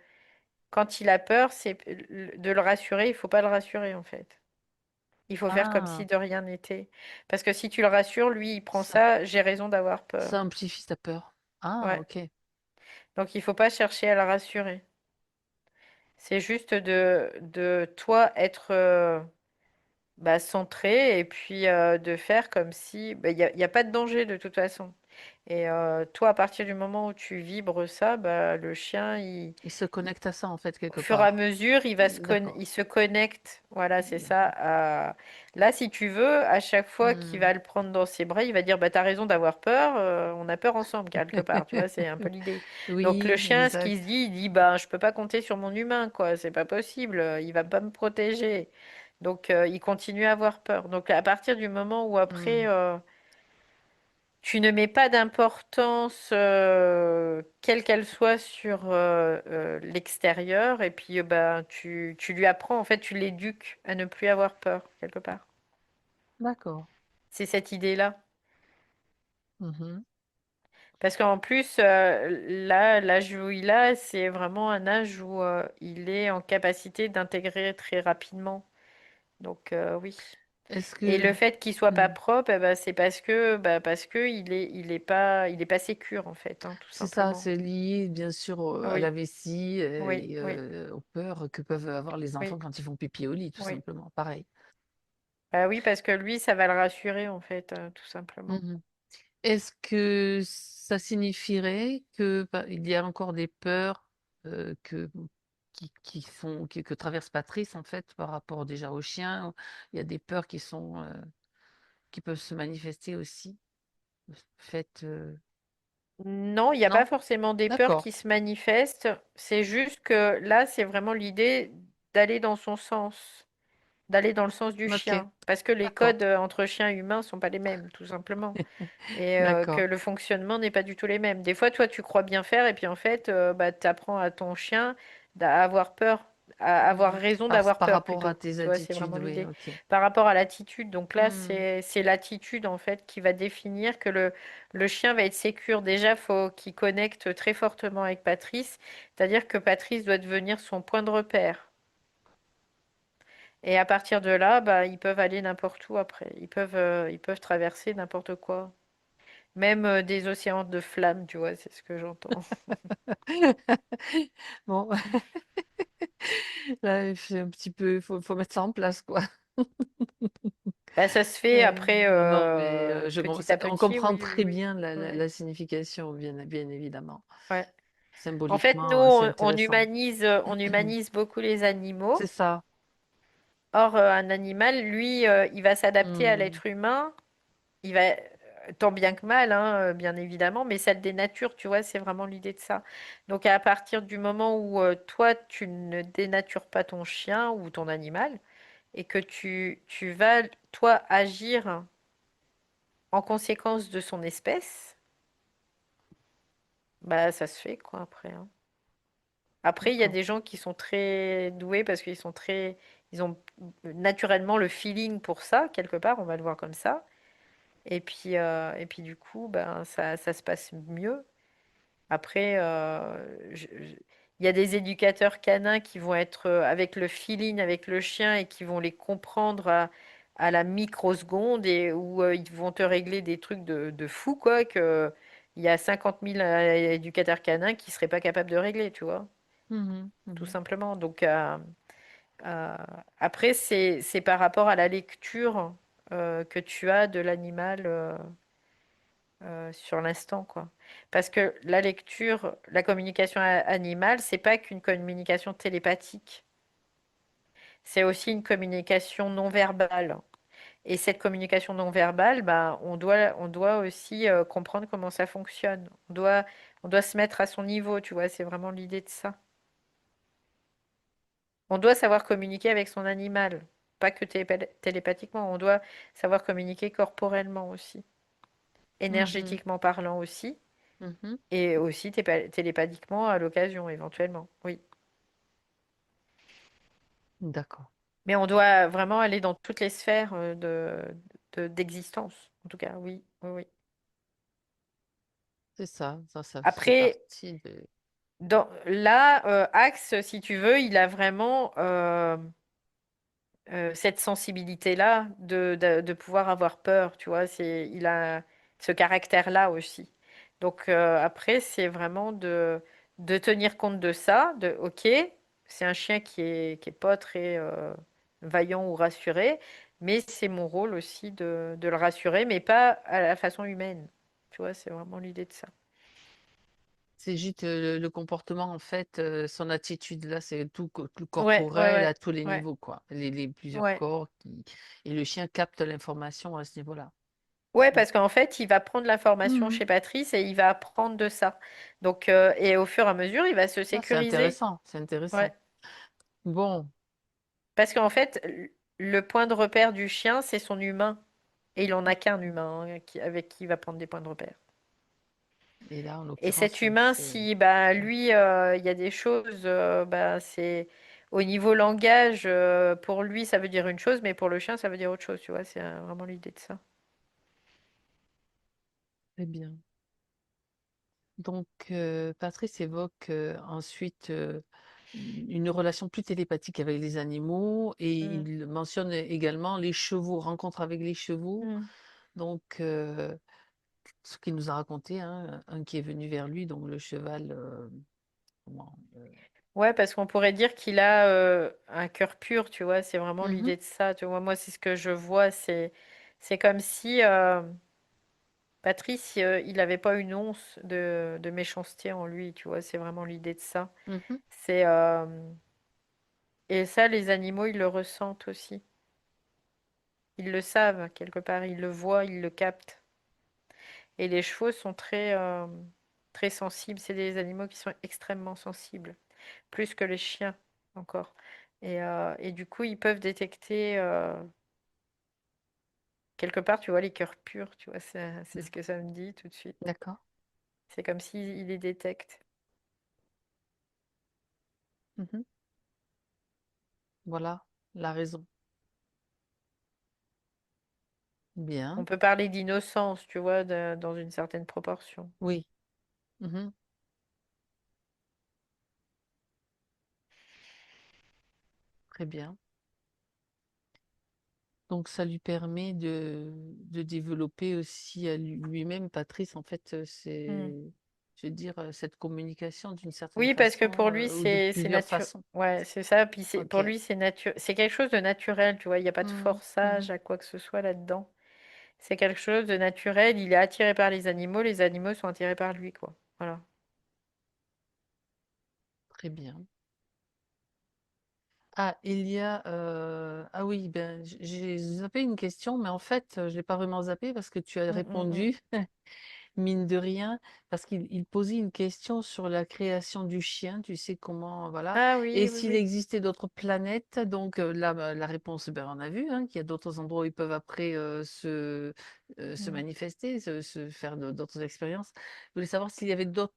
quand il a peur, c'est de le rassurer. Il faut pas le rassurer en fait. Il faut faire comme si Ah, de rien n'était. Parce que si tu le rassures, lui, il prend ça, ça, j'ai raison d'avoir peur. ça, un petit-fils a peur. Ah, Ouais. ok. Donc il faut pas chercher à le rassurer. C'est juste de toi être bah, centré et puis de faire comme si bah, y a pas de danger de toute façon. Et toi, à partir du moment où tu vibres ça, bah, le chien, Il se connecte à ça, en fait, au quelque fur et à part. mesure, D'accord. il se connecte. Voilà, c'est ça. D'accord. Là, si tu veux, à chaque fois qu'il Hmm. va le prendre dans ses bras, il va dire, bah, t'as raison d'avoir peur. On a peur ensemble, quelque part. Tu vois, c'est un peu l'idée. Donc, le Oui, chien, ce qu'il se exact. dit, il dit, bah, je peux pas compter sur mon humain, quoi. C'est pas possible. Il va pas me protéger. Donc, il continue à avoir peur. Donc, à partir du moment où après, Hmm. tu ne mets pas d'importance, quelle qu'elle soit, sur l'extérieur, et puis ben, tu lui apprends, en fait, tu l'éduques à ne plus avoir peur, quelque part. D'accord. C'est cette idée-là. Mhm. Parce qu'en plus, là, l'âge où il a, c'est vraiment un âge où il est en capacité d'intégrer très rapidement. Donc, oui. Est-ce Et que... le fait qu'il soit pas Hmm. propre, eh ben, c'est parce que il est pas sécure, en fait, hein, tout C'est ça, simplement. c'est lié bien sûr à Oui, la vessie oui, et oui, aux peurs que peuvent avoir les enfants oui. quand ils font pipi au lit, tout Oui. simplement. Pareil. Bah oui, parce que lui, ça va le rassurer, en fait, tout simplement. Mhm. Est-ce que ça signifierait que il y a encore des peurs que traverse Patrice en fait par rapport déjà au chien? Il y a des peurs qui peuvent se manifester aussi. Faites Non, il n'y a pas non? forcément des peurs D'accord. qui se manifestent. C'est juste que là, c'est vraiment l'idée d'aller dans son sens, d'aller dans le sens du Ok. chien. Parce que les D'accord. codes entre chiens et humains sont pas les mêmes, tout simplement. Et que D'accord. le fonctionnement n'est pas du tout les mêmes. Des fois, toi, tu crois bien faire, et puis en fait, bah, tu apprends à ton chien à avoir peur, à avoir Mhm. raison d'avoir Par peur rapport à plutôt. tes Tu vois, c'est attitudes, vraiment oui, l'idée. ok. Par rapport à l'attitude. Donc là, Hmm. c'est l'attitude, en fait, qui va définir que le chien va être sécure. Déjà, faut qu'il connecte très fortement avec Patrice. C'est-à-dire que Patrice doit devenir son point de repère. Et à partir de là, bah, ils peuvent aller n'importe où après. Ils peuvent traverser n'importe quoi. Même des océans de flammes, tu vois, c'est ce que j'entends. Bon, là, c'est un petit peu, faut mettre ça en place, quoi. Bah, ça se fait après, Non, non, mais petit à on petit, comprend oui, oui, très oui. bien Ouais, la signification, bien évidemment. ouais. En fait, nous, Symboliquement, c'est intéressant. on humanise beaucoup les animaux. C'est ça. Or, un animal, lui, il va s'adapter à Hmm. l'être humain. Il va, tant bien que mal, hein, bien évidemment, mais ça le dénature, tu vois, c'est vraiment l'idée de ça. Donc, à partir du moment où toi, tu ne dénatures pas ton chien ou ton animal, et que tu vas, toi, agir en conséquence de son espèce, bah ça se fait quoi après, hein. Après, il y a D'accord. des gens qui sont très doués parce qu'ils sont très, ils ont naturellement le feeling pour ça, quelque part, on va le voir comme ça. Et puis du coup, ben, ça se passe mieux. Après, il y a des éducateurs canins qui vont être avec le feeling, avec le chien et qui vont les comprendre à la microseconde et où ils vont te régler des trucs de fou, quoi, que il y a 50 000 éducateurs canins qui seraient pas capables de régler, tu vois, Mhm, tout mhm. simplement. Donc, euh, après, c'est par rapport à la lecture que tu as de l'animal. Sur l'instant, quoi. Parce que la lecture, la communication animale, c'est pas qu'une communication télépathique, c'est aussi une communication non verbale. Et cette communication non verbale, bah, on doit aussi comprendre comment ça fonctionne. On doit se mettre à son niveau, tu vois, c'est vraiment l'idée de ça. On doit savoir communiquer avec son animal, pas que télépathiquement, on doit savoir communiquer corporellement aussi, Mhm, énergétiquement parlant aussi. mhm. Et aussi télépathiquement à l'occasion, éventuellement. Oui. D'accord. Mais on doit vraiment aller dans toutes les sphères d'existence. En tout cas, oui, oui, oui. C'est ça. Ça fait Après, partie de. là, Axe, si tu veux, il a vraiment cette sensibilité-là de pouvoir avoir peur, tu vois. Il a ce caractère-là aussi. Donc après, c'est vraiment de tenir compte de ça, ok, c'est un chien qui est pas très vaillant ou rassuré, mais c'est mon rôle aussi de le rassurer, mais pas à la façon humaine. Tu vois, c'est vraiment l'idée de ça. C'est juste le comportement, en fait, son attitude là, c'est tout le Ouais, ouais, corporel ouais, à tous les ouais, niveaux, quoi. Les plusieurs ouais. corps et le chien capte l'information à ce niveau-là. Ouais, Mm. parce qu'en fait, il va prendre l'information Mhm. chez Patrice et il va apprendre de ça. Donc, et au fur et à mesure, il va se Ah, c'est sécuriser. intéressant, c'est Ouais. intéressant. Bon, Parce qu'en fait, le point de repère du chien, c'est son humain. Et il en a qu'un humain hein, avec qui il va prendre des points de repère. et là, en Et cet l'occurrence, humain, c'est. si bah lui, il y a des choses, bah c'est au niveau langage, pour lui, ça veut dire une chose, mais pour le chien, ça veut dire autre chose. Tu vois, c'est vraiment l'idée de ça. Très bien. Donc, Patrice évoque ensuite une relation plus télépathique avec les animaux et Mm. il mentionne également les chevaux, rencontre avec les chevaux. Mm. Donc, ce qu'il nous a raconté, hein, un qui est venu vers lui, donc le cheval, comment, Ouais, parce qu'on pourrait dire qu'il a un cœur pur, tu vois, c'est vraiment mhm, l'idée de ça, tu vois. Moi, c'est ce que je vois, c'est comme si Patrice, il n'avait pas une once de méchanceté en lui, tu vois, c'est vraiment l'idée de ça. mhm. C'est et ça, les animaux, ils le ressentent aussi. Ils le savent quelque part, ils le voient, ils le captent. Et les chevaux sont très sensibles. C'est des animaux qui sont extrêmement sensibles, plus que les chiens encore. Et du coup, ils peuvent détecter quelque part, tu vois, les cœurs purs, tu vois, c'est ce que ça me dit tout de suite. D'accord. C'est comme s'ils les détectent. Mhm. Voilà la raison. On Bien. peut parler d'innocence, tu vois, dans une certaine proportion. Oui. Mhm. Très bien. Donc, ça lui permet de développer aussi à lui-même, Patrice, en fait, Hmm. je veux dire, cette communication d'une certaine Oui, parce que pour façon, lui, ou de c'est plusieurs nature. façons. Ouais, c'est ça. Puis pour OK. lui, c'est quelque chose de naturel, tu vois. Il n'y a pas de Mhm, forçage mhm. à quoi que ce soit là-dedans. C'est quelque chose de naturel. Il est attiré par les animaux sont attirés par lui, quoi. Voilà. Très bien. Ah, il y a... ah oui, ben, j'ai zappé une question, mais en fait, je ne l'ai pas vraiment zappé parce que tu as Mm, mm, mm. répondu. mine de rien, parce qu'il posait une question sur la création du chien, tu sais comment, voilà, Ah et oui, oui, s'il oui. existait d'autres planètes. Donc là, la réponse, ben, on a vu, hein, qu'il y a d'autres endroits où ils peuvent après se Mm. manifester, se faire d'autres expériences. Je voulais savoir s'il y avait d'autres,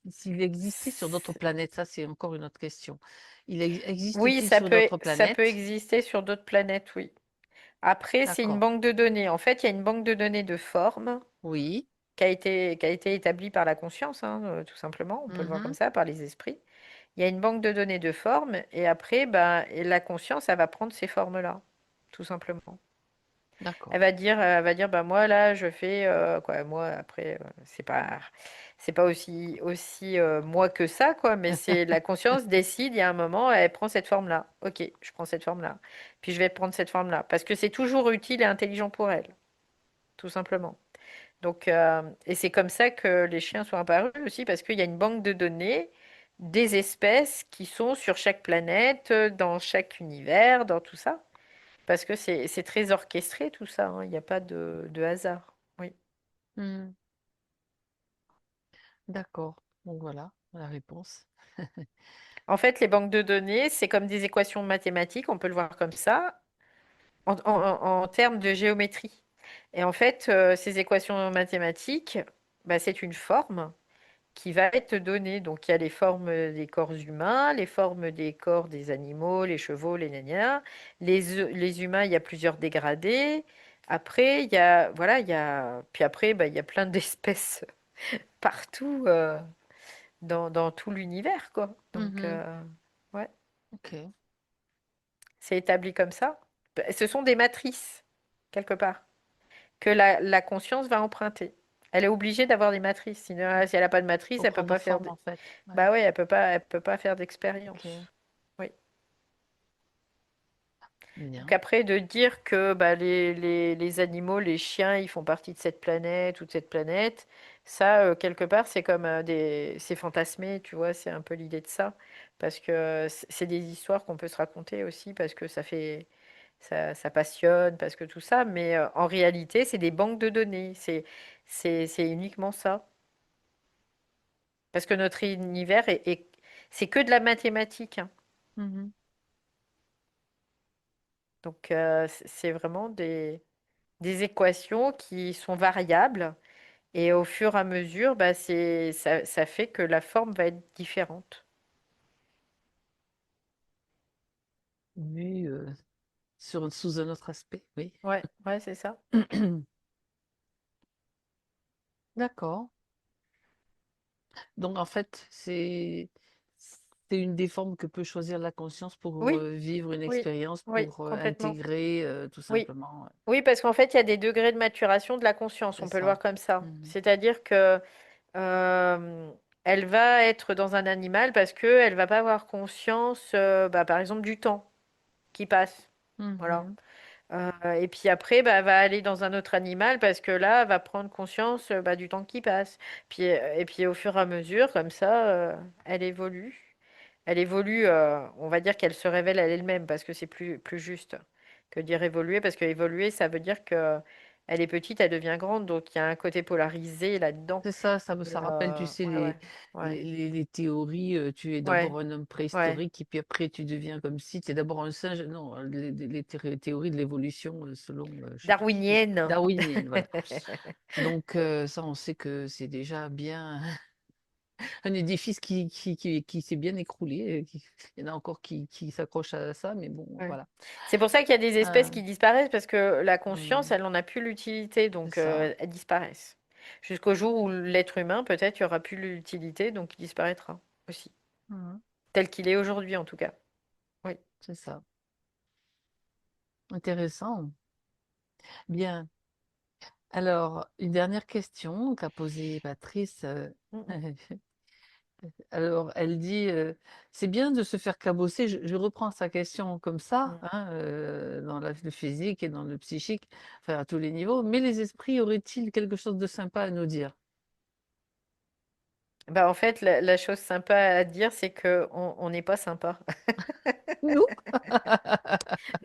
s'il existait sur d'autres planètes. Ça, c'est encore une autre question. Oui, Existe-t-il sur d'autres ça peut planètes? exister sur d'autres planètes, oui. Après, c'est une D'accord. banque de données. En fait, il y a une banque de données de formes Oui. qui a été établie par la conscience, hein, tout simplement. On peut le voir comme Mhm. ça, par les esprits. Il y a une banque de données de formes, et après, ben, et la conscience, elle va prendre ces formes-là, tout simplement. D'accord. Elle va dire, bah moi là, je fais quoi. Moi après, c'est pas aussi moi que ça, quoi. Mais c'est la conscience décide. Il y a un moment, elle prend cette forme-là. Ok, je prends cette forme-là. Puis je vais prendre cette forme-là parce que c'est toujours utile et intelligent pour elle, tout simplement. Donc et c'est comme ça que les chiens sont apparus aussi parce qu'il y a une banque de données des espèces qui sont sur chaque planète, dans chaque univers, dans tout ça. Parce que c'est très orchestré tout ça, hein. Il n'y a pas de hasard. Oui. Hmm. D'accord. Donc voilà la réponse. En fait, les banques de données, c'est comme des équations mathématiques, on peut le voir comme ça, en termes de géométrie. Et en fait, ces équations mathématiques, bah, c'est une forme qui va être donnée. Donc, il y a les formes des corps humains, les formes des corps des animaux, les chevaux, les gnagnas. Les humains, il y a plusieurs dégradés. Après, il y a, voilà, il y a, puis après, bah, il y a plein d'espèces partout dans tout l'univers, quoi. Donc, Mhm. ouais, Ok. c'est établi comme ça. Ce sont des matrices, quelque part, que la conscience va emprunter. Elle est obligée d'avoir des matrices. Sinon, si elle n'a pas de matrice, Pour elle peut prendre pas faire forme de... en fait. Ouais. Bah ouais, elle peut pas faire Ok. d'expérience. Oui. Donc Bien. après, de dire que bah, les animaux, les chiens, ils font partie de cette planète ou de cette planète, ça, quelque part, c'est comme c'est fantasmé, tu vois, c'est un peu l'idée de ça. Parce que c'est des histoires qu'on peut se raconter aussi, parce que ça passionne, parce que tout ça. Mais en réalité, c'est des banques de données. C'est uniquement ça. Parce que notre univers c'est que de la mathématique, hein. Mhm. Donc, c'est vraiment des équations qui sont variables. Et au fur et à mesure, bah, ça fait que la forme va être différente. Oui, sous un autre aspect, oui. Ouais, ouais, c'est ça. D'accord. Donc en fait, c'est une des formes que peut choisir la conscience pour Oui, vivre une oui, expérience, oui, pour complètement. intégrer tout Oui, simplement. oui, parce qu'en fait, il y a des degrés de maturation de la conscience, C'est on peut le ça. voir comme ça. Mhm. C'est-à-dire que euh, elle va être dans un animal parce qu'elle va pas avoir conscience, bah, par exemple, du temps qui passe. Voilà. Mhm. Et puis après, bah, elle va aller dans un autre animal parce que là, elle va prendre conscience bah, du temps qui passe. Puis, et puis au fur et à mesure, comme ça, elle évolue. Elle évolue, on va dire qu'elle se révèle à elle-même parce que c'est plus juste que dire évoluer parce que évoluer, ça veut dire que elle est petite, elle devient grande. Donc il y a un côté polarisé là-dedans. C'est ça, Et, ça rappelle, tu sais, ouais, ouais, ouais, les théories. Tu es ouais, d'abord un homme ouais. préhistorique et puis après tu deviens comme si tu es d'abord un singe. Non, théories de l'évolution selon, je sais plus qui, Darwinienne. darwinienne, voilà. Donc ça, on sait que c'est déjà bien un édifice qui s'est bien écroulé. Il y en a encore qui s'accrochent à ça, mais bon, Ouais. voilà. C'est pour ça qu'il y a des espèces Ah, qui disparaissent parce que la conscience, hmm, elle n'en a plus l'utilité, c'est donc ça. elles disparaissent. Jusqu'au jour où l'être humain, peut-être, il n'y aura plus l'utilité, donc il disparaîtra aussi. Mhm, Tel qu'il est aujourd'hui, en tout cas. Oui. c'est ça. Intéressant. Bien. Alors, une dernière question qu'a posée Patrice. Mhm. Alors, elle dit, c'est bien de se faire cabosser. Je reprends sa question comme ça, Mhm. hein, dans le physique et dans le psychique, enfin à tous les niveaux. Mais les esprits auraient-ils quelque chose de sympa à nous dire? Bah, en fait, la chose sympa à dire, c'est que on n'est pas sympa. Nous?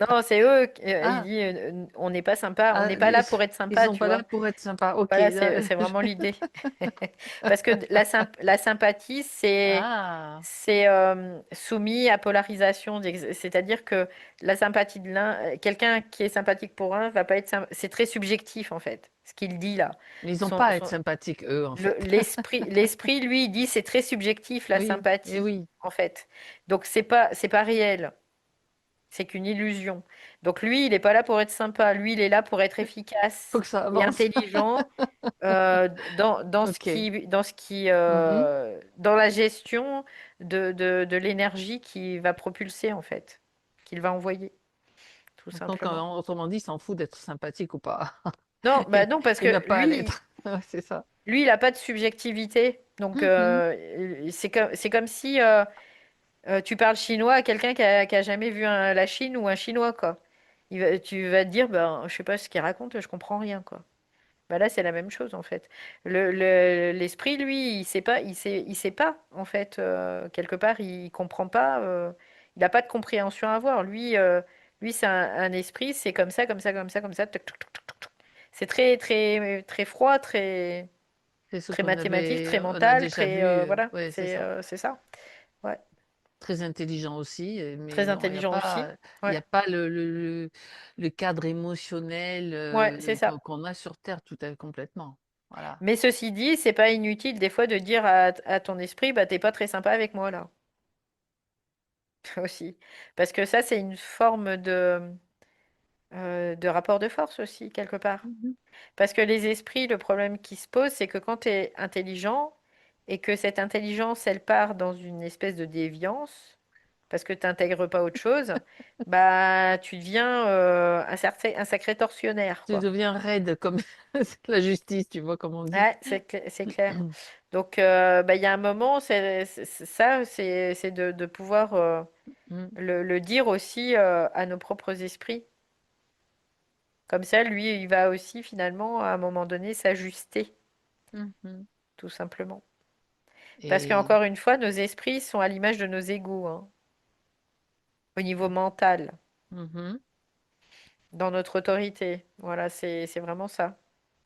Non, c'est eux. Il Ah, dit, on n'est pas sympa. On ah, n'est pas là pour être ils sympa, sont tu pas là vois. pour être sympas. Ok. Voilà, c'est vraiment l'idée. Parce que la sympathie, Ah, c'est soumis à polarisation. C'est-à-dire que la sympathie de l'un, quelqu'un qui est sympathique pour un, va pas être. C'est très subjectif en fait, ce qu'il dit là. mais ils n'ont Son, pas à être son- sympathiques, eux, en fait. l'esprit, lui, il dit c'est très subjectif la Oui, et sympathie oui. en fait. Donc c'est pas réel. C'est qu'une illusion. Donc lui, il n'est pas là pour être sympa. Lui, il est là pour être Faut efficace que ça et avance. intelligent Ok. Mhm. dans la gestion de l'énergie qu'il va propulser en fait, qu'il va envoyer, tout Donc, simplement. autrement dit, il s'en fout d'être sympathique ou pas. Non, bah Il, non, parce il n'a que pas à l'être. Ouais, c'est ça. il n'a pas de subjectivité. Donc Mhm. c'est comme si tu parles chinois à quelqu'un qui a jamais vu la Chine ou un Chinois quoi. Tu vas te dire, ben, je sais pas ce qu'il raconte, je comprends rien quoi. Bah là, c'est la même chose en fait. L'esprit, lui, il sait pas en fait. Quelque part, il comprend pas. Il n'a pas de compréhension à avoir. Lui, c'est un esprit. C'est comme ça, comme ça, comme ça, comme ça. Tuc, tuc, tuc, tuc, tuc. C'est très, très, très froid, très, C'est ce très qu'on mathématique, avait, très on a mental, déjà très, vu. voilà. Ouais, c'est ça. C'est ça. Ouais. Très intelligent aussi, mais Très non, intelligent aussi. il y Ouais. a pas le cadre émotionnel Ouais, c'est ça. qu'on a sur Terre tout à complètement. Voilà. Mais ceci dit, c'est pas inutile des fois de dire à ton esprit, bah t'es pas très sympa avec moi là. Aussi. Parce que ça, c'est une forme de rapport de force aussi, quelque part. Mhm. Parce que les esprits, le problème qui se pose, c'est que quand tu es intelligent et que cette intelligence, elle part dans une espèce de déviance, parce que tu n'intègres pas autre chose, bah tu deviens un sacré tortionnaire, Tu quoi. deviens raide comme c'est la justice, tu vois, comme on dit. Ouais, c'est clair. Donc, bah, il y a un moment, c'est de pouvoir Mm, le dire aussi à nos propres esprits. Comme ça, lui, il va aussi finalement, à un moment donné, s'ajuster, mhm. tout simplement. Parce Et qu'encore une fois, nos esprits sont à l'image de nos égos, hein, au niveau mental, mhm, dans notre autorité. Voilà, c'est vraiment ça.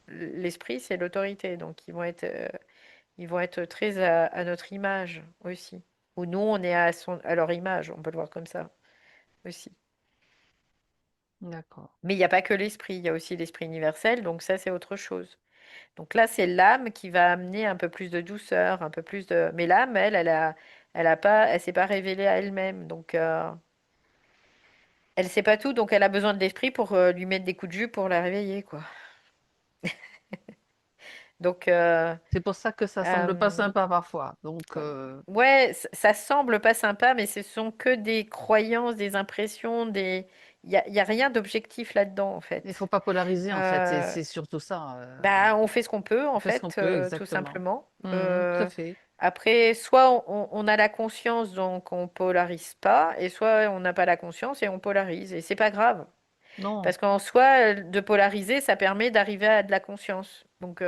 L'esprit, c'est l'autorité, donc ils vont être très à notre image aussi. Ou nous, on est à leur image, on peut le voir comme ça aussi. d'accord. Mais il n'y a pas que l'esprit, il y a aussi l'esprit universel, donc ça, c'est autre chose. Donc là, c'est l'âme qui va amener un peu plus de douceur, un peu plus de. Mais l'âme, elle s'est pas révélée à elle-même. Donc, elle sait pas tout, donc elle a besoin de l'esprit pour lui mettre des coups de jus pour la réveiller, quoi. Donc, C'est pour ça que ça semble pas euh, sympa parfois. Donc, ouais, ça semble pas sympa, mais ce sont que des croyances, des impressions, il y a rien d'objectif là-dedans, en il faut fait. pas polariser en fait. Euh, C'est surtout ça. Bah, on fait ce qu'on peut, On en fait ce qu'on fait, peut tout exactement. simplement. Mhm, tout à fait. Après, soit on a la conscience, donc on polarise pas, et soit on n'a pas la conscience et on polarise. Et c'est pas grave. Non. Parce qu'en soi, de polariser, ça permet d'arriver à de la conscience. Donc,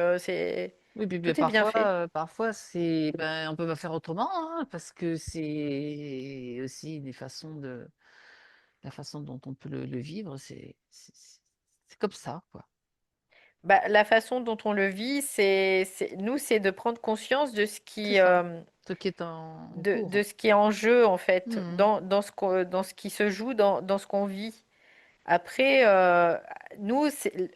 Oui, puis tout est bien fait. parfois c'est, ben, on peut pas faire autrement, hein, parce que c'est aussi la façon dont on peut le vivre, c'est comme ça, quoi. Bah, la façon dont on le vit, nous, c'est de prendre conscience C'est ça. Ce qui est en de cours. ce qui est en jeu, en fait, Mhm, dans ce qui se joue, dans ce qu'on vit. Après, nous,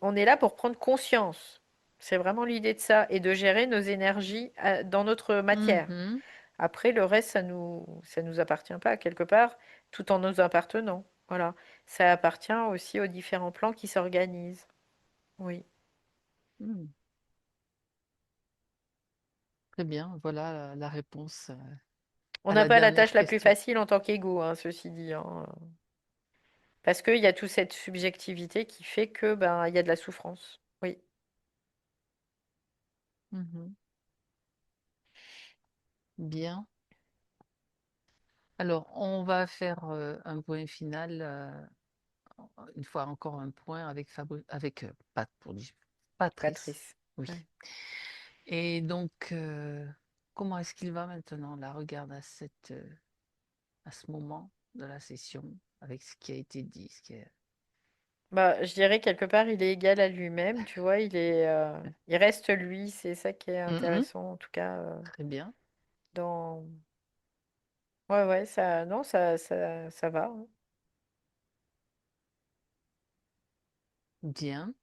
on est là pour prendre conscience. C'est vraiment l'idée de ça et de gérer nos énergies dans notre matière. mhm, Après, le reste, ça nous appartient pas quelque part, tout en nous appartenant. Voilà. Ça appartient aussi aux différents plans qui s'organisent. Oui. mhm. Très bien, voilà la réponse On à n'a la pas la tâche dernière la plus question. facile en tant qu'égo, hein, ceci dit, hein. Parce qu'il y a toute cette subjectivité qui fait que ben il y a de la souffrance. Oui. Mhm. Bien. Alors, on va faire un point final. Une fois encore un point avec Patrice. Patrice. Oui. Ouais. Et donc, comment est-ce qu'il va maintenant, là? Regarde à ce moment de la session, avec ce qui a été dit, Bah, je dirais quelque part, il est égal à lui-même, tu vois, il reste lui, c'est ça qui est Mhm. intéressant, en tout cas, Très bien, dans, ouais, ouais, ça, non, ça va, hein. bien,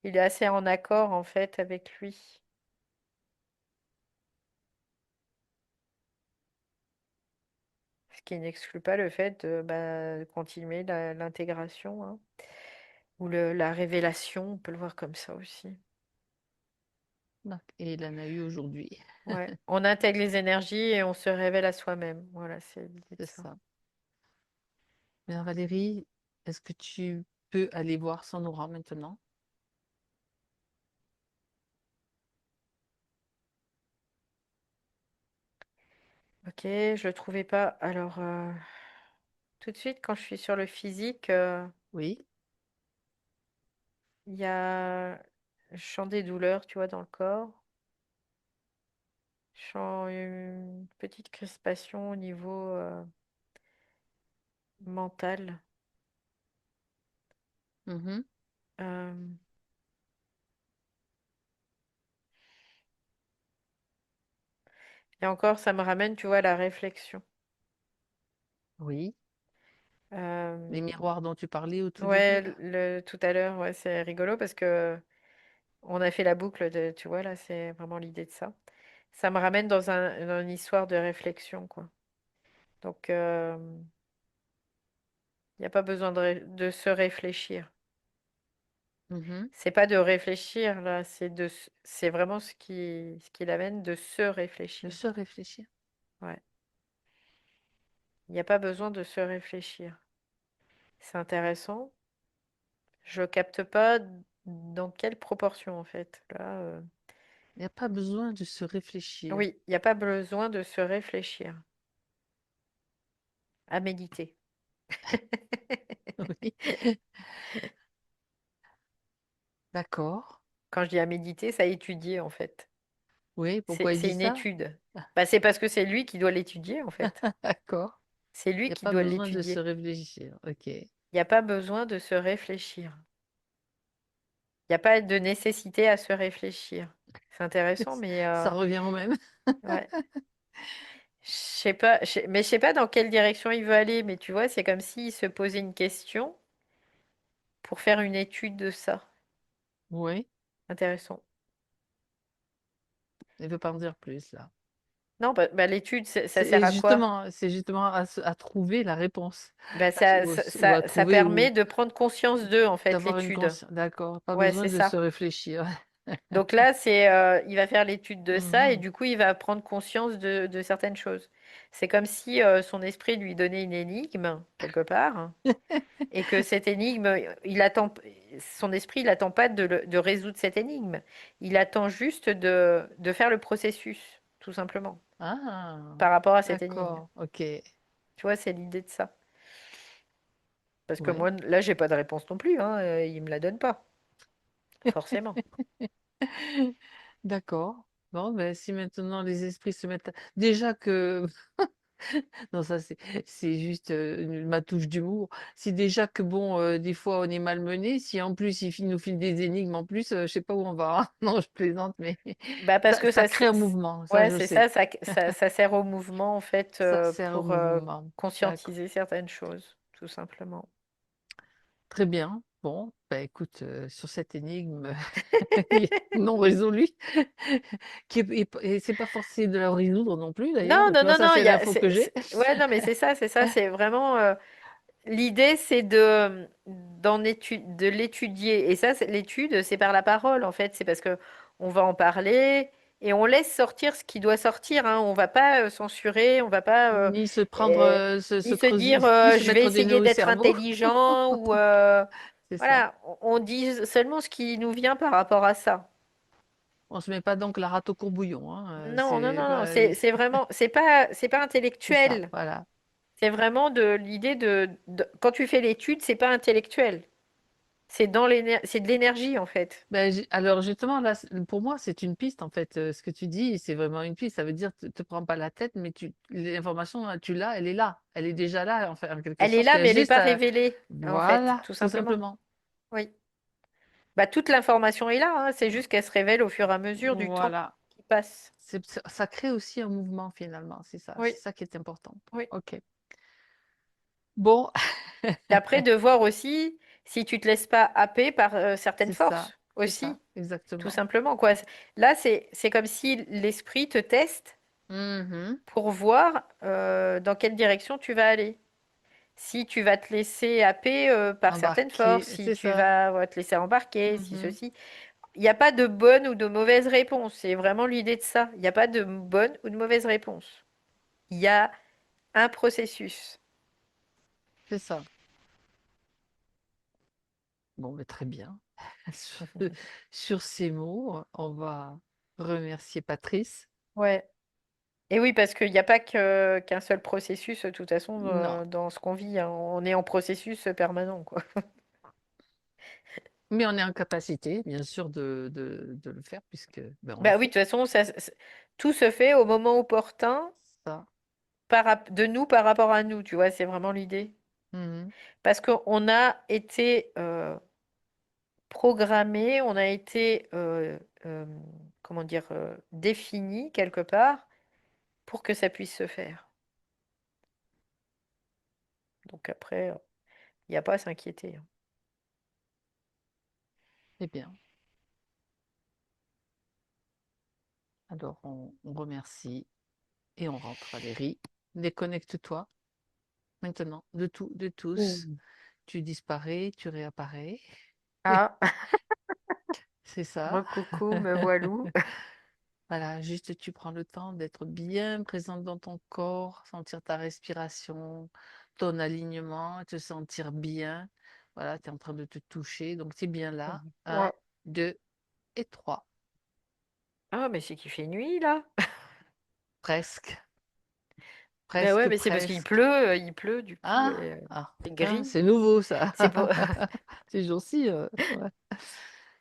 Il est assez en accord, en fait, avec lui. Ce qui n'exclut pas le fait de, bah, de continuer l'intégration, hein, ou la révélation, on peut le voir comme ça aussi. et il en a eu aujourd'hui, Ouais, on intègre les énergies et on se révèle à soi-même. Voilà, c'est l'idée de c'est ça. ça. Bien, Valérie, est-ce que tu peux aller voir son aura maintenant? Ok, je le trouvais pas. Alors, tout de suite, quand je suis sur le physique, Oui. il y a je sens des douleurs, tu vois, dans le corps. Je sens une petite crispation au niveau mental. Mhm. Euh, et encore, ça me ramène, tu vois, à la réflexion. Oui. Les Euh, miroirs dont tu parlais au tout début, ouais, là? tout à l'heure, ouais, c'est rigolo parce que on a fait la boucle de, tu vois, là, c'est vraiment l'idée de ça. Ça me ramène dans une histoire de réflexion, quoi. Donc, il n'y a pas besoin de se réfléchir. Mhm. C'est pas de réfléchir, là, c'est vraiment ce qui l'amène de se De réfléchir. se réfléchir. Ouais. Il n'y a pas besoin de se réfléchir. C'est intéressant. Je capte pas dans quelle proportion, en fait. Là, Il n'y a pas besoin de se réfléchir. oui, il n'y a pas besoin de se réfléchir. À méditer. Oui. D'accord. Quand je dis à méditer, c'est à étudier, en fait. Oui, pourquoi il C'est dit une ça? étude. Bah, c'est parce que c'est lui qui doit l'étudier, en fait. D'accord. C'est Il lui n'y a qui pas doit besoin de se l'étudier. réfléchir. Ok. Il n'y a pas besoin de se réfléchir. Il n'y a pas de nécessité à se réfléchir. C'est intéressant, mais Ça revient au même. ouais. Je sais pas, mais je sais pas dans quelle direction il veut aller, mais tu vois, c'est comme s'il se posait une question pour faire une étude de ça. Oui. Intéressant. Il ne veut pas en dire plus, là. Non, bah, l'étude, ça sert à quoi? C'est justement à trouver la réponse. Bah, Ou à ça trouver ou permet de prendre conscience d'eux, en fait, d'avoir une l'étude. conscience. D'accord. Pas Ouais, besoin c'est de se ça. réfléchir. Donc là, il va faire l'étude de ça et Mhm. du coup, il va prendre conscience de certaines choses. C'est comme si son esprit lui donnait une énigme, quelque part, et que cette énigme, son esprit, il n'attend pas de résoudre cette énigme. Il attend juste de faire le processus, tout simplement, Ah, par rapport à cette énigme. d'accord. Ok. Tu vois, c'est l'idée de ça. Parce que Oui. moi, là, j'ai pas de réponse non plus, hein, il me la donne pas, forcément. D'accord. Bon, ben, si maintenant les esprits se mettent déjà que non, ça c'est juste ma touche d'humour. Si déjà que bon, des fois on est malmené, si en plus nous filent des énigmes en plus, je sais pas où on va, hein. Non, je plaisante, mais Bah parce que ça crée un mouvement, ça ouais, je c'est sais. ça, ça sert au mouvement en fait Ça sert au pour mouvement. D'accord. conscientiser certaines choses, tout simplement. Très bien. Bon, bah écoute, sur cette énigme non résolue, et c'est pas forcé de la résoudre non plus d'ailleurs, Non, tu non, vois, non, ça non, c'est l'info que j'ai. ouais, non, mais c'est ça, c'est vraiment l'idée, c'est de l'étudier. Et ça, l'étude, c'est par la parole en fait. C'est parce que on va en parler et on laisse sortir ce qui doit sortir, hein. On va pas censurer, on va pas Ni se prendre, euh, se ni se creuser, dire ni se je vais mettre des nœuds essayer au d'être cerveau. intelligent ou C'est ça. voilà. On dit seulement ce qui nous vient par rapport à ça. On se met pas donc la rate au courbouillon, hein, Non, non, non, non. voilà, C'est vraiment, c'est pas c'est ça, intellectuel. voilà. C'est vraiment de l'idée quand tu fais l'étude, c'est pas intellectuel. c'est de l'énergie en fait. Ben, alors justement, là, pour moi, c'est une piste, en fait. Ce que tu dis, c'est vraiment une piste. Ça veut dire, te prends pas la tête, mais l'information, tu l'as, elle est là. Elle est déjà là, en fait, en quelque Elle est sorte. Il là, y a mais elle n'est juste pas à... révélée en fait, Voilà, tout tout simplement. simplement. Oui. Bah, toute l'information est là, hein, c'est juste qu'elle se révèle au fur et à mesure du temps Voilà. qui passe. Ça crée aussi un mouvement, finalement. C'est ça. Oui, C'est ça qui est important. oui. OK. Bon, Et après, de voir aussi si tu te laisses pas happer par certaines c'est ça. forces C'est ça. aussi, tout Exactement. simplement, quoi. Là, c'est comme si l'esprit te teste Mhm. pour voir dans quelle direction tu vas aller. Si tu vas te laisser happer par certaines forces, Embarqué, si c'est tu ça. vas te laisser embarquer, si Mhm. ceci. Il n'y a pas de bonne ou de mauvaise réponse. C'est vraiment l'idée de ça. Il n'y a pas de bonne ou de mauvaise réponse. Il y a un processus. C'est ça. Bon, mais très bien. Sur, sur ces mots, on va remercier Patrice. Ouais. Et oui, parce qu'il n'y a pas qu'un seul processus, de toute façon, Non, dans ce qu'on vit, hein. On est en processus permanent, quoi. mais on est en capacité, bien sûr, de le faire puisque ben, on le Bah oui, de fait. toute façon, tout se fait au moment opportun Ça. de nous par rapport à nous, tu vois, c'est vraiment l'idée. Mhm. Parce qu'on a été programmé, on a été, comment dire, défini quelque part pour que ça puisse se faire. Donc après, il n'y a pas à s'inquiéter, hein. Eh bien, alors on remercie et on rentre, Valérie. Déconnecte-toi maintenant de tout, de tous. Oh. Tu disparais, tu réapparais. Ah, C'est ça. recoucou, me voilou. Voilà, juste tu prends le temps d'être bien présente dans ton corps, sentir ta respiration, ton alignement, te sentir bien. Voilà, tu es en train de te toucher, donc tu es bien là. Un, Ouais. 2 et 3. Ah, mais c'est qu'il fait nuit là. Presque, Ben ouais, presque, mais c'est parce presque. il pleut du coup, Ah, et ah, c'est ah, gris. c'est nouveau ça. C'est pour. Ces jours-ci, ouais.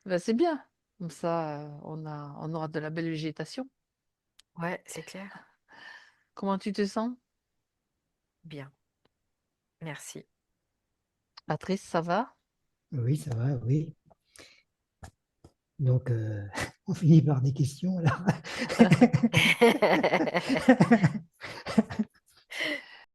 Ben, c'est bien. Comme ça, on aura de la belle végétation. Ouais, c'est clair. Comment tu te sens? Bien, merci. Patrice, ça va? Oui, ça va, oui. Donc, on finit par des questions, alors.